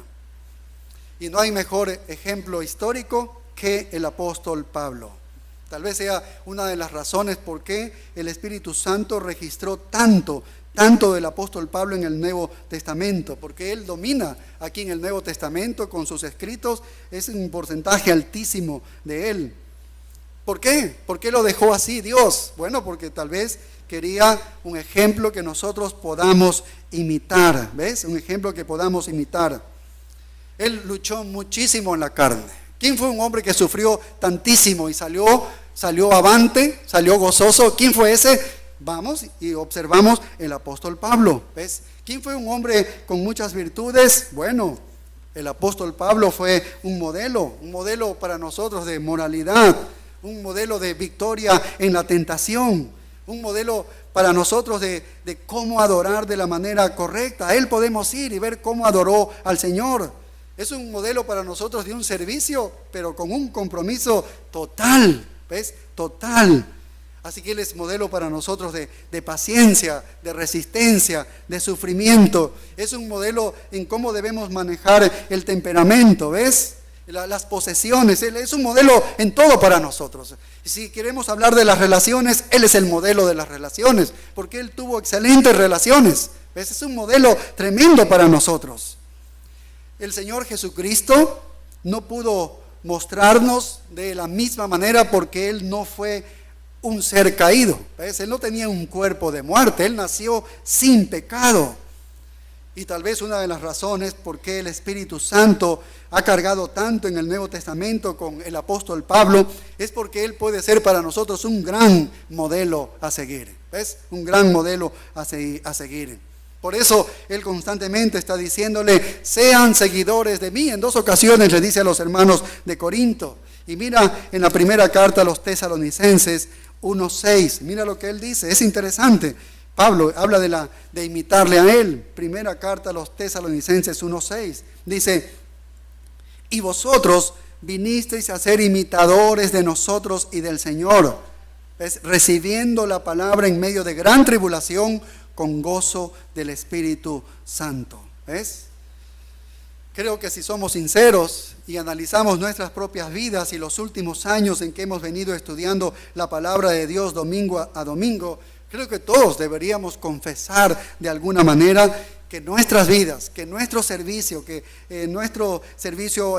Y no hay mejor ejemplo histórico que el apóstol Pablo. Tal vez sea una de las razones por qué el Espíritu Santo registró tanto del apóstol Pablo en el Nuevo Testamento, porque él domina aquí en el Nuevo Testamento con sus escritos, es un porcentaje altísimo de él. ¿Por qué? ¿Por qué lo dejó así Dios? Bueno, porque tal vez quería un ejemplo que nosotros podamos imitar, ¿ves? Un ejemplo que podamos imitar. Él luchó muchísimo en la carne. ¿Quién fue un hombre que sufrió tantísimo y salió avante, salió gozoso? ¿Quién fue ese? Vamos y observamos el apóstol Pablo, ¿ves? ¿Quién fue un hombre con muchas virtudes? Bueno, el apóstol Pablo fue un modelo para nosotros de moralidad, un modelo de victoria en la tentación, un modelo para nosotros de cómo adorar de la manera correcta. A él podemos ir y ver cómo adoró al Señor. Es un modelo para nosotros de un servicio, pero con un compromiso total, ¿ves? Total. Así que Él es modelo para nosotros de paciencia, de resistencia, de sufrimiento. Es un modelo en cómo debemos manejar el temperamento, ¿ves? Las posesiones. Él es un modelo en todo para nosotros. Y si queremos hablar de las relaciones, Él es el modelo de las relaciones, porque Él tuvo excelentes relaciones, ¿ves? Es un modelo tremendo para nosotros. El Señor Jesucristo no pudo mostrarnos de la misma manera porque Él no fue un ser caído, ¿ves? Él no tenía un cuerpo de muerte, Él nació sin pecado. Y tal vez una de las razones por qué el Espíritu Santo ha cargado tanto en el Nuevo Testamento con el apóstol Pablo es porque Él puede ser para nosotros un gran modelo a seguir, ¿ves? Un gran modelo a seguir. Por eso Él constantemente está diciéndole, sean seguidores de mí. En 2 ocasiones le dice a los hermanos de Corinto. Y mira en la primera carta a los Tesalonicenses 1:6, mira lo que él dice, es interesante. Pablo habla de imitarle a él. Primera carta a los Tesalonicenses 1:6, dice, y vosotros vinisteis a ser imitadores de nosotros y del Señor, ¿ves? Recibiendo la palabra en medio de gran tribulación con gozo del Espíritu Santo, ¿ves? Creo que si somos sinceros y analizamos nuestras propias vidas y los últimos años en que hemos venido estudiando la palabra de Dios domingo a domingo, creo que todos deberíamos confesar de alguna manera que nuestras vidas, que nuestro servicio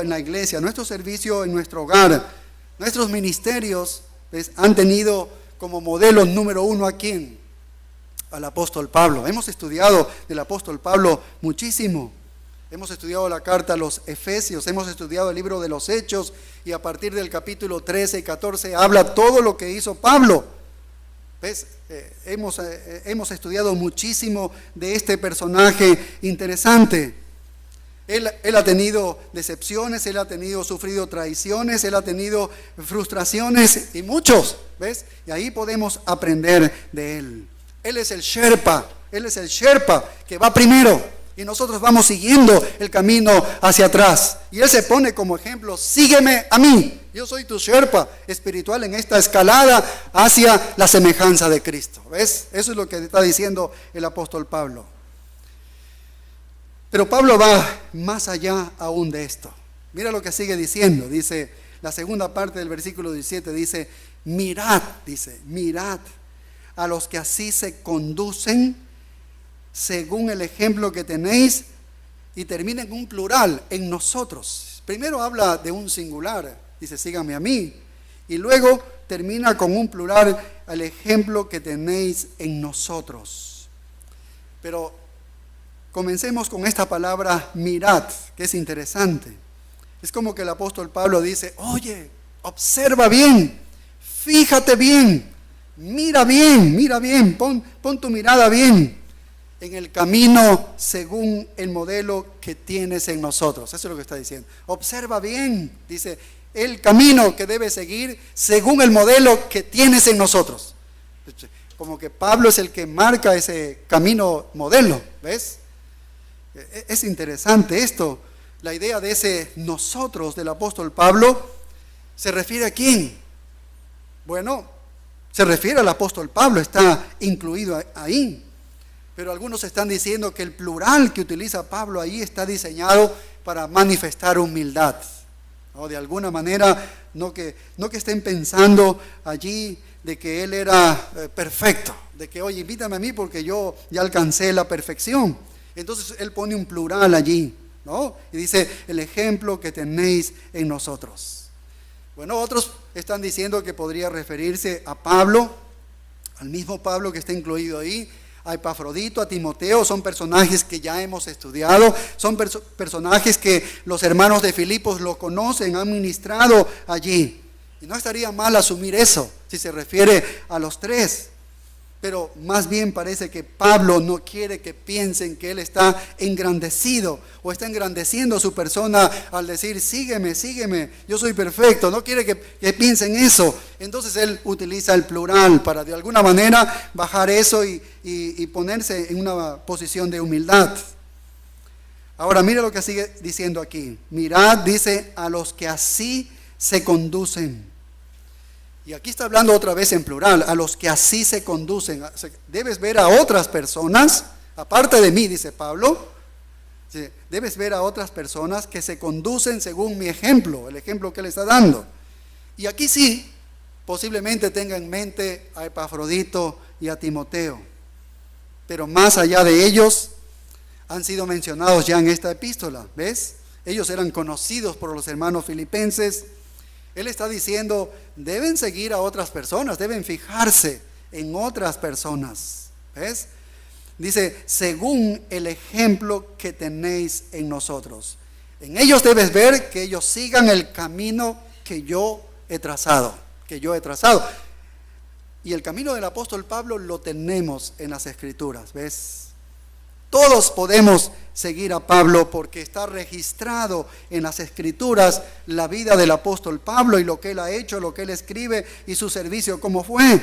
en la iglesia, nuestro servicio en nuestro hogar, nuestros ministerios, ¿ves? Han tenido como modelo número uno ¿a quién? Al apóstol Pablo. Hemos estudiado del apóstol Pablo muchísimo. Hemos estudiado la carta a los Efesios, hemos estudiado el libro de los Hechos y a partir del capítulo 13 y 14 habla todo lo que hizo Pablo. ¿Ves? Hemos estudiado muchísimo de este personaje interesante. Él ha tenido decepciones, él ha sufrido traiciones, él ha tenido frustraciones y muchos, ¿ves? Y ahí podemos aprender de él. Él es el Sherpa que va primero. Y nosotros vamos siguiendo el camino hacia atrás. Y Él se pone como ejemplo, sígueme a mí. Yo soy tu Sherpa espiritual en esta escalada hacia la semejanza de Cristo. ¿Ves? Eso es lo que está diciendo el apóstol Pablo. Pero Pablo va más allá aún de esto. Mira lo que sigue diciendo. Dice, la segunda parte del versículo 17 dice, mirad a los que así se conducen según el ejemplo que tenéis, y termina en un plural, en nosotros. Primero habla de un singular, dice síganme a mí, y luego termina con un plural, el ejemplo que tenéis en nosotros. Pero comencemos con esta palabra mirad, que es interesante. Es como que el apóstol Pablo dice, oye, observa bien, fíjate bien, mira bien, pon tu mirada bien en el camino según el modelo que tienes en nosotros. Eso es lo que está diciendo. Observa bien, dice, el camino que debes seguir según el modelo que tienes en nosotros. Como que Pablo es el que marca ese camino modelo, ¿ves? Es interesante esto. La idea de ese nosotros del apóstol Pablo se refiere a quién. Bueno, se refiere al apóstol Pablo, está incluido ahí. Pero algunos están diciendo que el plural que utiliza Pablo ahí está diseñado para manifestar humildad, ¿no? De alguna manera, no que estén pensando allí de que él era perfecto, de que, oye, invítame a mí porque yo ya alcancé la perfección. Entonces él pone un plural allí, ¿no? Y dice, el ejemplo que tenéis en nosotros. Bueno, otros están diciendo que podría referirse a Pablo, al mismo Pablo que está incluido ahí, a Epafrodito, a Timoteo. Son personajes que ya hemos estudiado, son personajes que los hermanos de Filipos lo conocen, han ministrado allí. Y no estaría mal asumir eso, si se refiere a los tres. Pero más bien parece que Pablo no quiere que piensen que él está engrandecido o está engrandeciendo su persona al decir, sígueme, yo soy perfecto. No quiere que piensen eso. Entonces él utiliza el plural para de alguna manera bajar eso y ponerse en una posición de humildad. Ahora mira lo que sigue diciendo aquí. Mirad, dice, a los que así se conducen. Y aquí está hablando otra vez en plural, a los que así se conducen. Debes ver a otras personas, aparte de mí, dice Pablo. Debes ver a otras personas que se conducen según mi ejemplo, el ejemplo que él está dando. Y aquí sí, posiblemente tenga en mente a Epafrodito y a Timoteo. Pero más allá de ellos, han sido mencionados ya en esta epístola, ¿ves? Ellos eran conocidos por los hermanos filipenses. Él está diciendo, deben seguir a otras personas, deben fijarse en otras personas, ¿ves? Dice, según el ejemplo que tenéis en nosotros. En ellos debes ver que ellos sigan el camino que yo he trazado, Y el camino del apóstol Pablo lo tenemos en las Escrituras, ¿ves? Todos podemos seguir a Pablo porque está registrado en las Escrituras la vida del apóstol Pablo y lo que él ha hecho, lo que él escribe y su servicio cómo fue.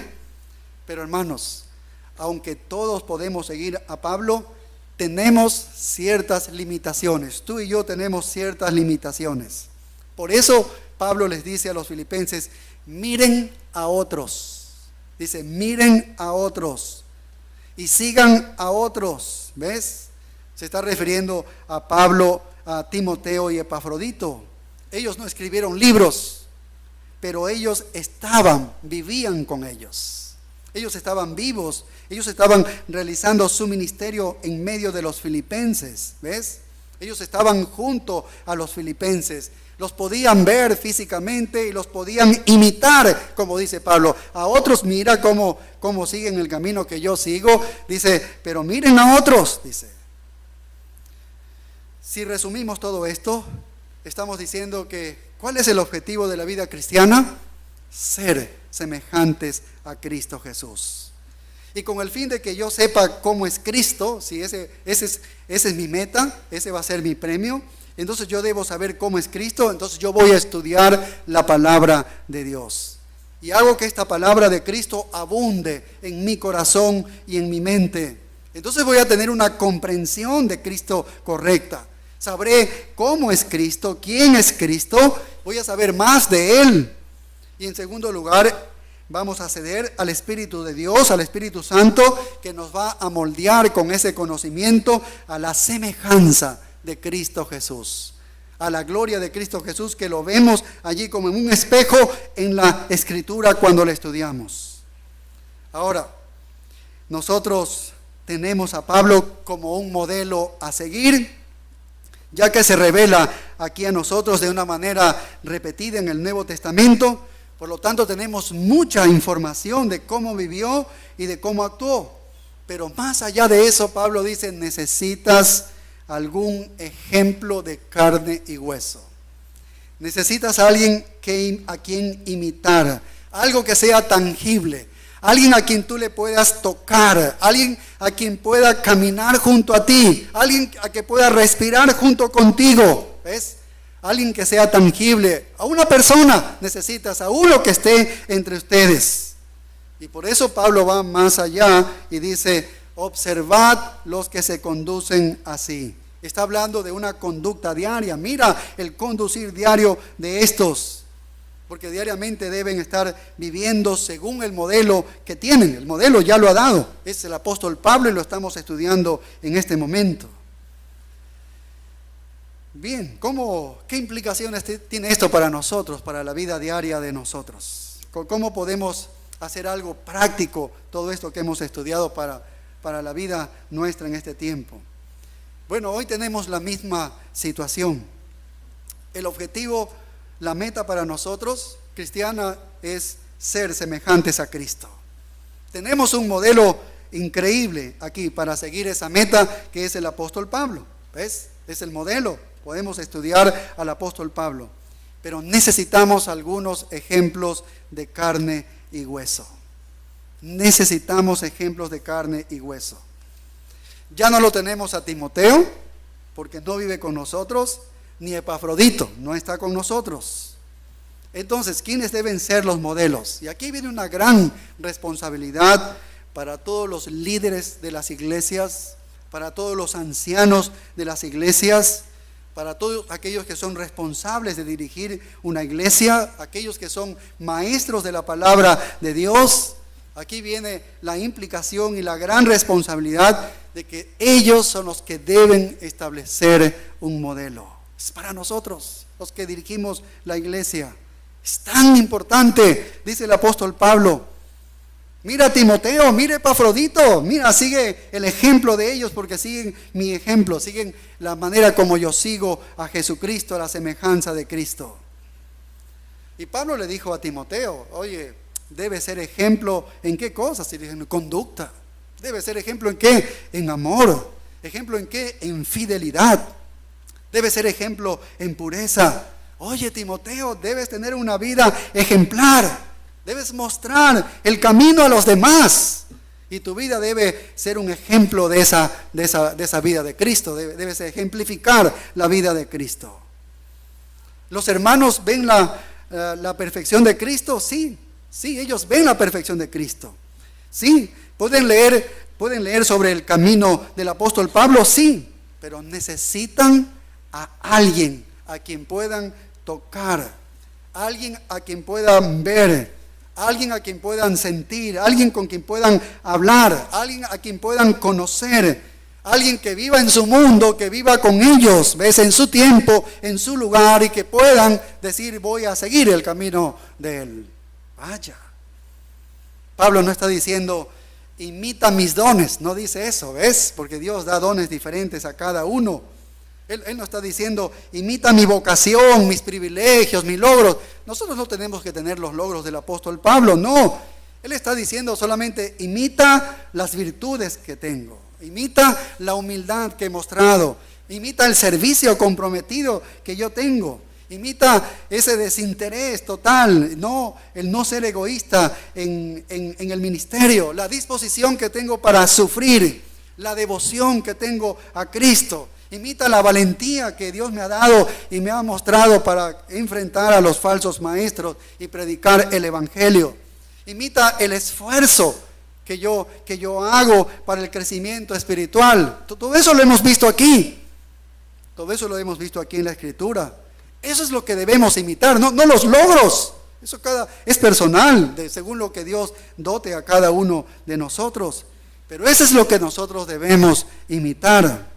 Pero hermanos, aunque todos podemos seguir a Pablo, tenemos ciertas limitaciones. Tú y yo tenemos ciertas limitaciones. Por eso Pablo les dice a los filipenses, miren a otros. Dice, miren a otros y sigan a otros. ¿Ves? Se está refiriendo a Pablo, a Timoteo y Epafrodito. Ellos no escribieron libros, pero ellos vivían con ellos. Ellos estaban vivos, ellos estaban realizando su ministerio en medio de los filipenses. ¿Ves? Ellos estaban junto a los filipenses. Los podían ver físicamente y los podían imitar, como dice Pablo. A otros mira cómo siguen el camino que yo sigo. Dice, pero miren a otros, dice. Si resumimos todo esto, estamos diciendo que ¿cuál es el objetivo de la vida cristiana? Ser semejantes a Cristo Jesús. Y con el fin de que yo sepa cómo es Cristo, si ese es mi meta, ese va a ser mi premio, entonces yo debo saber cómo es Cristo, entonces yo voy a estudiar la palabra de Dios. Y hago que esta palabra de Cristo abunde en mi corazón y en mi mente. Entonces voy a tener una comprensión de Cristo correcta. Sabré cómo es Cristo, quién es Cristo, voy a saber más de Él. Y en segundo lugar, vamos a ceder al Espíritu de Dios, al Espíritu Santo, que nos va a moldear con ese conocimiento a la semejanza de Cristo Jesús, a la gloria de Cristo Jesús, que lo vemos allí como en un espejo en la Escritura cuando la estudiamos. Ahora, nosotros tenemos a Pablo como un modelo a seguir, ya que se revela aquí a nosotros de una manera repetida en el Nuevo Testamento. Por lo tanto, tenemos mucha información de cómo vivió y de cómo actuó. Pero más allá de eso, Pablo dice, necesitas algún ejemplo de carne y hueso. Necesitas a alguien a quien imitar, algo que sea tangible, alguien a quien tú le puedas tocar, alguien a quien pueda caminar junto a ti, alguien a que pueda respirar junto contigo. ¿Ves? Alguien que sea tangible. A una persona necesitas, a uno que esté entre ustedes. Y por eso Pablo va más allá y dice, observad los que se conducen así. Está hablando de una conducta diaria. Mira el conducir diario de estos, porque diariamente deben estar viviendo según el modelo que tienen. El modelo ya lo ha dado, es el apóstol Pablo y lo estamos estudiando en este momento. Bien, ¿qué implicaciones tiene esto para nosotros, para la vida diaria de nosotros? ¿Cómo podemos hacer algo práctico todo esto que hemos estudiado para la vida nuestra en este tiempo? Bueno, hoy tenemos la misma situación. El objetivo, la meta para nosotros, cristiana, es ser semejantes a Cristo. Tenemos un modelo increíble aquí para seguir esa meta, que es el apóstol Pablo. ¿Ves? Es el modelo. Podemos estudiar al apóstol Pablo. Pero necesitamos algunos ejemplos de carne y hueso. Necesitamos ejemplos de carne y hueso. Ya no lo tenemos a Timoteo, porque no vive con nosotros, ni Epafrodito, no está con nosotros. Entonces, ¿quiénes deben ser los modelos? Y aquí viene una gran responsabilidad para todos los líderes de las iglesias, para todos los ancianos de las iglesias, para todos aquellos que son responsables de dirigir una iglesia, aquellos que son maestros de la palabra de Dios. Aquí viene la implicación y la gran responsabilidad de que ellos son los que deben establecer un modelo. Es para nosotros, los que dirigimos la iglesia. Es tan importante, dice el apóstol Pablo. Mira a Timoteo, mira a Epafrodito, mira, sigue el ejemplo de ellos porque siguen mi ejemplo, siguen la manera como yo sigo a Jesucristo, a la semejanza de Cristo. Y Pablo le dijo a Timoteo, oye, debe ser ejemplo en qué cosas, y le dijo, conducta. Debe ser ejemplo en qué, en amor. Ejemplo en qué, en fidelidad. Debe ser ejemplo en pureza. Oye, Timoteo, debes tener una vida ejemplar. Debes mostrar el camino a los demás. Y tu vida debe ser un ejemplo de esa vida de Cristo. Debes ejemplificar la vida de Cristo. ¿Los hermanos ven la perfección de Cristo? Sí, ellos ven la perfección de Cristo. Sí, pueden leer sobre el camino del apóstol Pablo, sí, pero necesitan a alguien a quien puedan tocar, alguien a quien puedan ver, alguien a quien puedan sentir, alguien con quien puedan hablar, alguien a quien puedan conocer, alguien que viva en su mundo, que viva con ellos, ves, en su tiempo, en su lugar, y que puedan decir, voy a seguir el camino de él. Vaya, Pablo no está diciendo, imita mis dones, no dice eso, ¿ves? Porque Dios da dones diferentes a cada uno. Él no está diciendo, imita mi vocación, mis privilegios, mis logros. Nosotros no tenemos que tener los logros del apóstol Pablo, no. Él está diciendo solamente, imita las virtudes que tengo, imita la humildad que he mostrado, imita el servicio comprometido que yo tengo, imita ese desinterés total, el no ser egoísta en el ministerio, la disposición que tengo para sufrir, la devoción que tengo a Cristo. Imita la valentía que Dios me ha dado y me ha mostrado para enfrentar a los falsos maestros y predicar el evangelio. Imita el esfuerzo que yo hago para el crecimiento espiritual. Todo eso lo hemos visto aquí. Todo eso lo hemos visto aquí en la Escritura. Eso es lo que debemos imitar, no los logros. Eso es personal, según lo que Dios dote a cada uno de nosotros. Pero eso es lo que nosotros debemos imitar.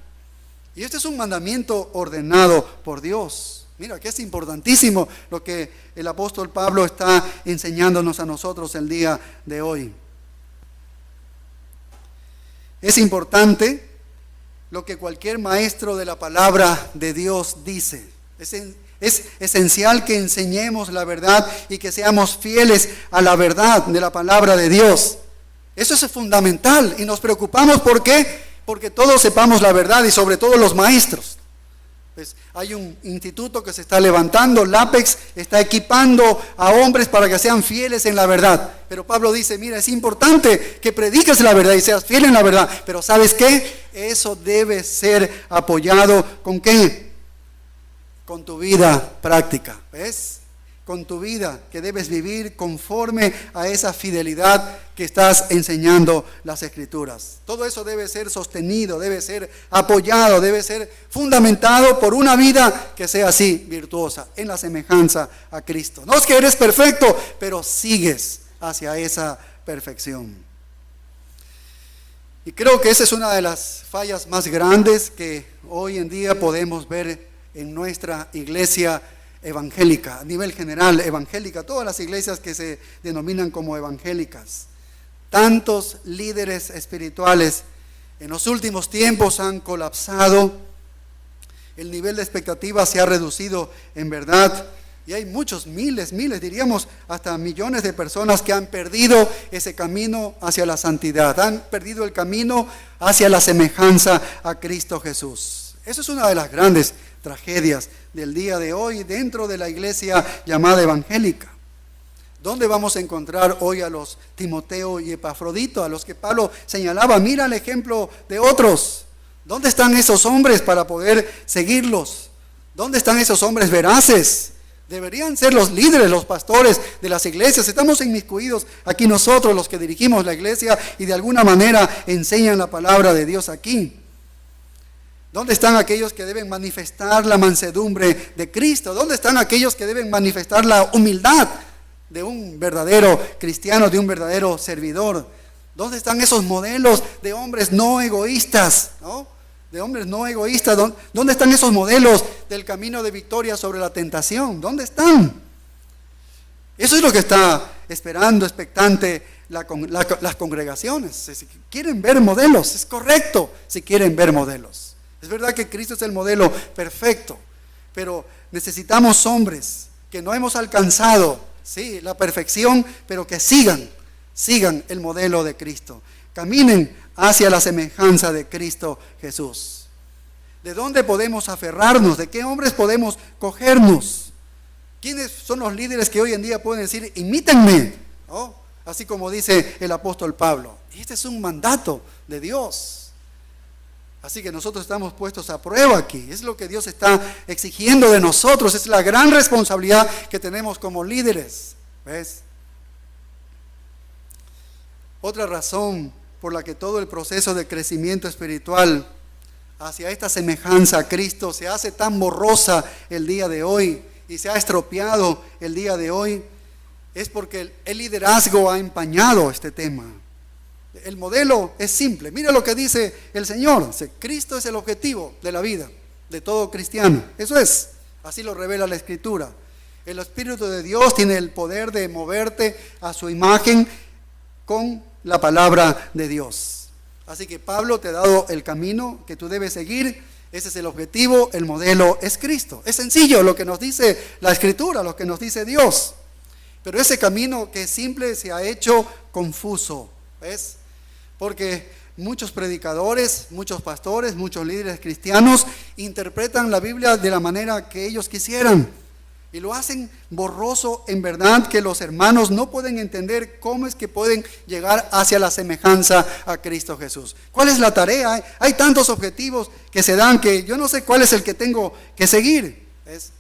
Y este es un mandamiento ordenado por Dios. Mira que es importantísimo lo que el apóstol Pablo está enseñándonos a nosotros el día de hoy. Es importante lo que cualquier maestro de la palabra de Dios dice. Es esencial que enseñemos la verdad y que seamos fieles a la verdad de la palabra de Dios. Eso es fundamental y nos preocupamos. ¿Por qué? Porque todos sepamos la verdad y sobre todo los maestros. Pues hay un instituto que se está levantando, LAPEX está equipando a hombres para que sean fieles en la verdad. Pero Pablo dice, mira, es importante que prediques la verdad y seas fiel en la verdad. Pero ¿sabes qué? Eso debe ser apoyado ¿con qué? Con tu vida práctica, ¿ves? Con tu vida que debes vivir conforme a esa fidelidad que estás enseñando las Escrituras. Todo eso debe ser sostenido, debe ser apoyado, debe ser fundamentado por una vida que sea así, virtuosa, en la semejanza a Cristo. No es que eres perfecto, pero sigues hacia esa perfección. Y creo que esa es una de las fallas más grandes que hoy en día podemos ver en nuestra iglesia evangélica, a nivel general evangélica, todas las iglesias que se denominan como evangélicas. Tantos líderes espirituales en los últimos tiempos han colapsado, el nivel de expectativa se ha reducido en verdad, y hay muchos, miles, diríamos hasta millones de personas que han perdido ese camino hacia la santidad, han perdido el camino hacia la semejanza a Cristo Jesús. Eso es una de las grandes tragedias del día de hoy dentro de la iglesia llamada evangélica. ¿Dónde vamos a encontrar hoy a los Timoteo y Epafrodito, a los que Pablo señalaba? Mira el ejemplo de otros. ¿Dónde están esos hombres para poder seguirlos? ¿Dónde están esos hombres veraces? Deberían ser los líderes, los pastores de las iglesias. Estamos inmiscuidos aquí nosotros, los que dirigimos la iglesia y de alguna manera enseñan la palabra de Dios aquí. ¿Dónde están aquellos que deben manifestar la mansedumbre de Cristo? ¿Dónde están aquellos que deben manifestar la humildad de un verdadero cristiano, de un verdadero servidor? ¿Dónde están esos modelos de hombres no egoístas, ¿no? De hombres no egoístas. ¿Dónde están esos modelos del camino de victoria sobre la tentación? ¿Dónde están? Eso es lo que está esperando, expectante las congregaciones. Si quieren ver modelos, es correcto si quieren ver modelos. Es verdad que Cristo es el modelo perfecto, pero necesitamos hombres que no hemos alcanzado, sí, la perfección, pero que sigan el modelo de Cristo. Caminen hacia la semejanza de Cristo Jesús. ¿De dónde podemos aferrarnos? ¿De qué hombres podemos cogernos? ¿Quiénes son los líderes que hoy en día pueden decir, imítenme? ¿No? Así como dice el apóstol Pablo. Este es un mandato de Dios. Así que nosotros estamos puestos a prueba aquí. Es lo que Dios está exigiendo de nosotros. Es la gran responsabilidad que tenemos como líderes. ¿Ves? Otra razón por la que todo el proceso de crecimiento espiritual hacia esta semejanza a Cristo se hace tan borrosa el día de hoy y se ha estropeado el día de hoy es porque el liderazgo ha empañado este tema. El modelo es simple. Mira lo que dice el Señor. Cristo es el objetivo de la vida de todo cristiano. Eso es. Así lo revela la Escritura. El Espíritu de Dios tiene el poder de moverte a su imagen con la palabra de Dios. Así que Pablo te ha dado el camino que tú debes seguir. Ese es el objetivo. El modelo es Cristo. Es sencillo lo que nos dice la Escritura, lo que nos dice Dios. Pero ese camino que es simple se ha hecho confuso. ¿Ves? Porque muchos predicadores, muchos pastores, muchos líderes cristianos interpretan la Biblia de la manera que ellos quisieran y lo hacen borroso, en verdad que los hermanos no pueden entender cómo es que pueden llegar hacia la semejanza a Cristo Jesús. ¿Cuál es la tarea? Hay tantos objetivos que se dan que yo no sé cuál es el que tengo que seguir. ¿Ves?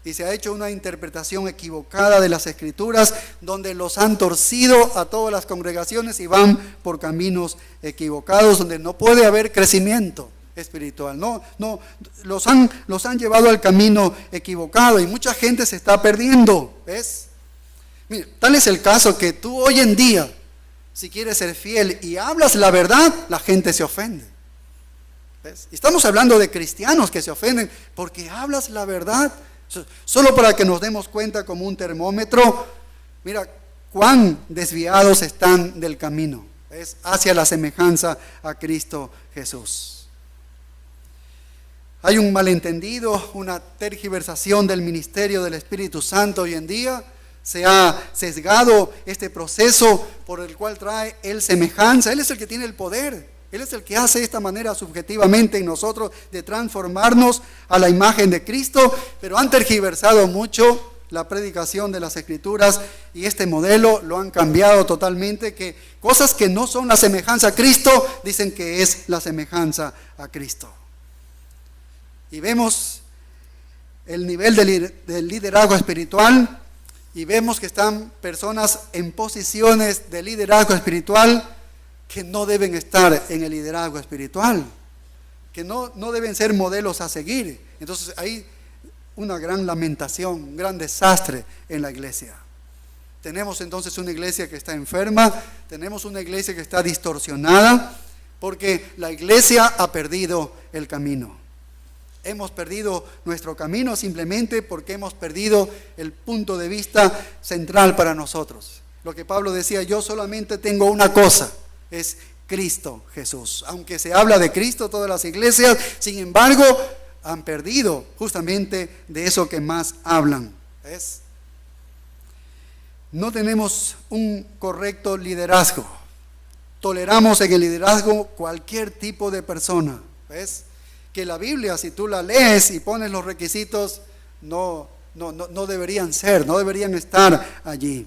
Y se ha hecho una interpretación equivocada de las Escrituras donde los han torcido a todas las congregaciones y van por caminos equivocados donde no puede haber crecimiento espiritual. No, los han llevado al camino equivocado y mucha gente se está perdiendo. ¿Ves? Mira, tal es el caso que tú hoy en día, si quieres ser fiel y hablas la verdad, la gente se ofende. ¿Ves? Estamos hablando de cristianos que se ofenden porque hablas la verdad. Solo para que nos demos cuenta como un termómetro, mira cuán desviados están del camino, ¿ves? Hacia la semejanza a Cristo Jesús. Hay un malentendido, una tergiversación del ministerio del Espíritu Santo hoy en día. Se ha sesgado este proceso por el cual trae Él semejanza. Él es el que tiene el poder. Él es el que hace de esta manera subjetivamente en nosotros de transformarnos a la imagen de Cristo, pero han tergiversado mucho la predicación de las Escrituras y este modelo lo han cambiado totalmente, que cosas que no son la semejanza a Cristo, dicen que es la semejanza a Cristo. Y vemos el nivel del liderazgo espiritual y vemos que están personas en posiciones de liderazgo espiritual que no deben estar en el liderazgo espiritual, que no deben ser modelos a seguir. Entonces hay una gran lamentación, un gran desastre en la iglesia. Tenemos entonces una iglesia que está enferma, tenemos una iglesia que está distorsionada, porque la iglesia ha perdido el camino. Hemos perdido nuestro camino simplemente porque hemos perdido el punto de vista central para nosotros. Lo que Pablo decía, yo solamente tengo una cosa, es Cristo Jesús. Aunque se habla de Cristo todas las iglesias, sin embargo, han perdido justamente de eso que más hablan. ¿Ves? No tenemos un correcto liderazgo. Toleramos en el liderazgo cualquier tipo de persona. ¿Ves? Que la Biblia, si tú la lees y pones los requisitos, no deberían ser, no deberían estar allí.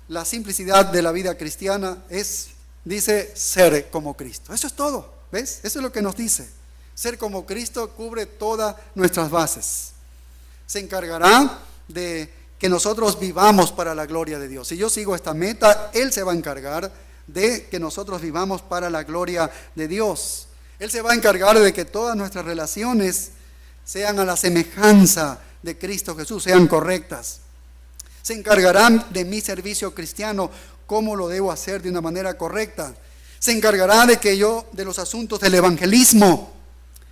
La simplicidad de la vida cristiana dice ser como Cristo. Eso es todo, ¿ves? Eso es lo que nos dice. Ser como Cristo cubre todas nuestras bases. Se encargará de que nosotros vivamos para la gloria de Dios. Si yo sigo esta meta, Él se va a encargar de que nosotros vivamos para la gloria de Dios. Él se va a encargar de que todas nuestras relaciones sean a la semejanza de Cristo Jesús, sean correctas. Se encargará de mi servicio cristiano, cómo lo debo hacer de una manera correcta. Se encargará de los asuntos del evangelismo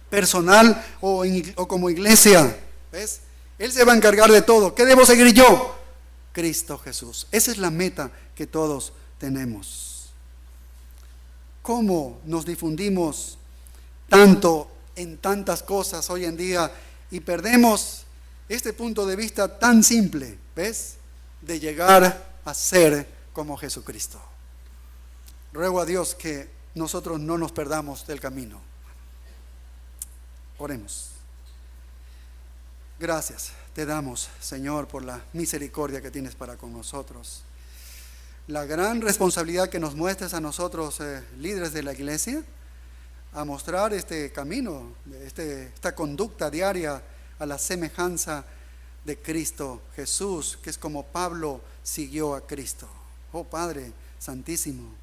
personal o como iglesia. ¿Ves? Él se va a encargar de todo. ¿Qué debo seguir yo? Cristo Jesús. Esa es la meta que todos tenemos. ¿Cómo nos difundimos tanto en tantas cosas hoy en día y perdemos este punto de vista tan simple, ¿ves? De llegar a ser como Jesucristo? Ruego a Dios que nosotros no nos perdamos del camino. Oremos. Gracias te damos, Señor, por la misericordia que tienes para con nosotros. La gran responsabilidad que nos muestres a nosotros, líderes de la iglesia, a mostrar este camino, esta conducta diaria a la semejanza de Cristo Jesús, que es como Pablo siguió a Cristo. Oh Padre Santísimo,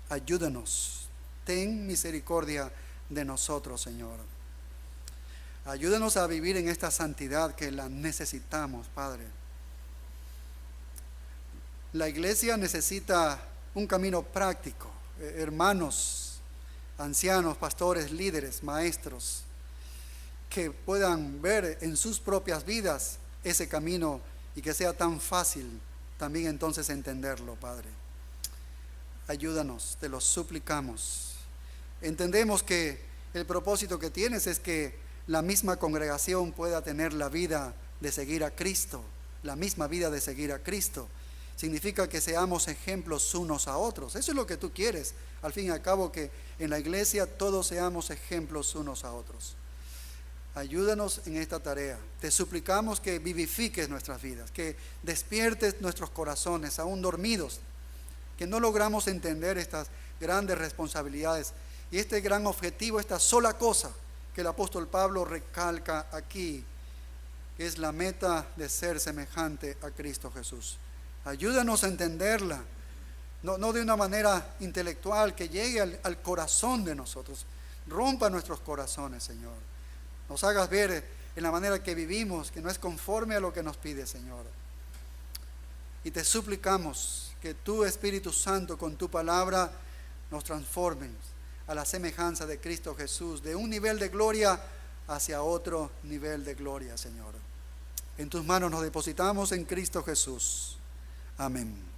ayúdanos, ten misericordia de nosotros, Señor. Ayúdanos a vivir en esta santidad que la necesitamos, Padre. La iglesia necesita un camino práctico, hermanos, ancianos, pastores, líderes, maestros, que puedan ver en sus propias vidas ese camino y que sea tan fácil también entonces entenderlo, Padre. Ayúdanos, te lo suplicamos. Entendemos que el propósito que tienes es que la misma congregación pueda tener la vida de seguir a Cristo, la misma vida de seguir a Cristo. Significa que seamos ejemplos unos a otros. Eso es lo que tú quieres. Al fin y al cabo, que en la iglesia todos seamos ejemplos unos a otros. Ayúdanos en esta tarea. Te suplicamos que vivifiques nuestras vidas, que despiertes nuestros corazones aún dormidos, que no logramos entender estas grandes responsabilidades y este gran objetivo, esta sola cosa que el apóstol Pablo recalca aquí, que es la meta de ser semejante a Cristo Jesús. Ayúdanos a entenderla, no de una manera intelectual, que llegue al corazón de nosotros, rompa nuestros corazones, Señor. Nos hagas ver en la manera que vivimos, que no es conforme a lo que nos pide, Señor. Y te suplicamos que tu Espíritu Santo con tu palabra nos transforme a la semejanza de Cristo Jesús, de un nivel de gloria hacia otro nivel de gloria, Señor. En tus manos nos depositamos en Cristo Jesús. Amén.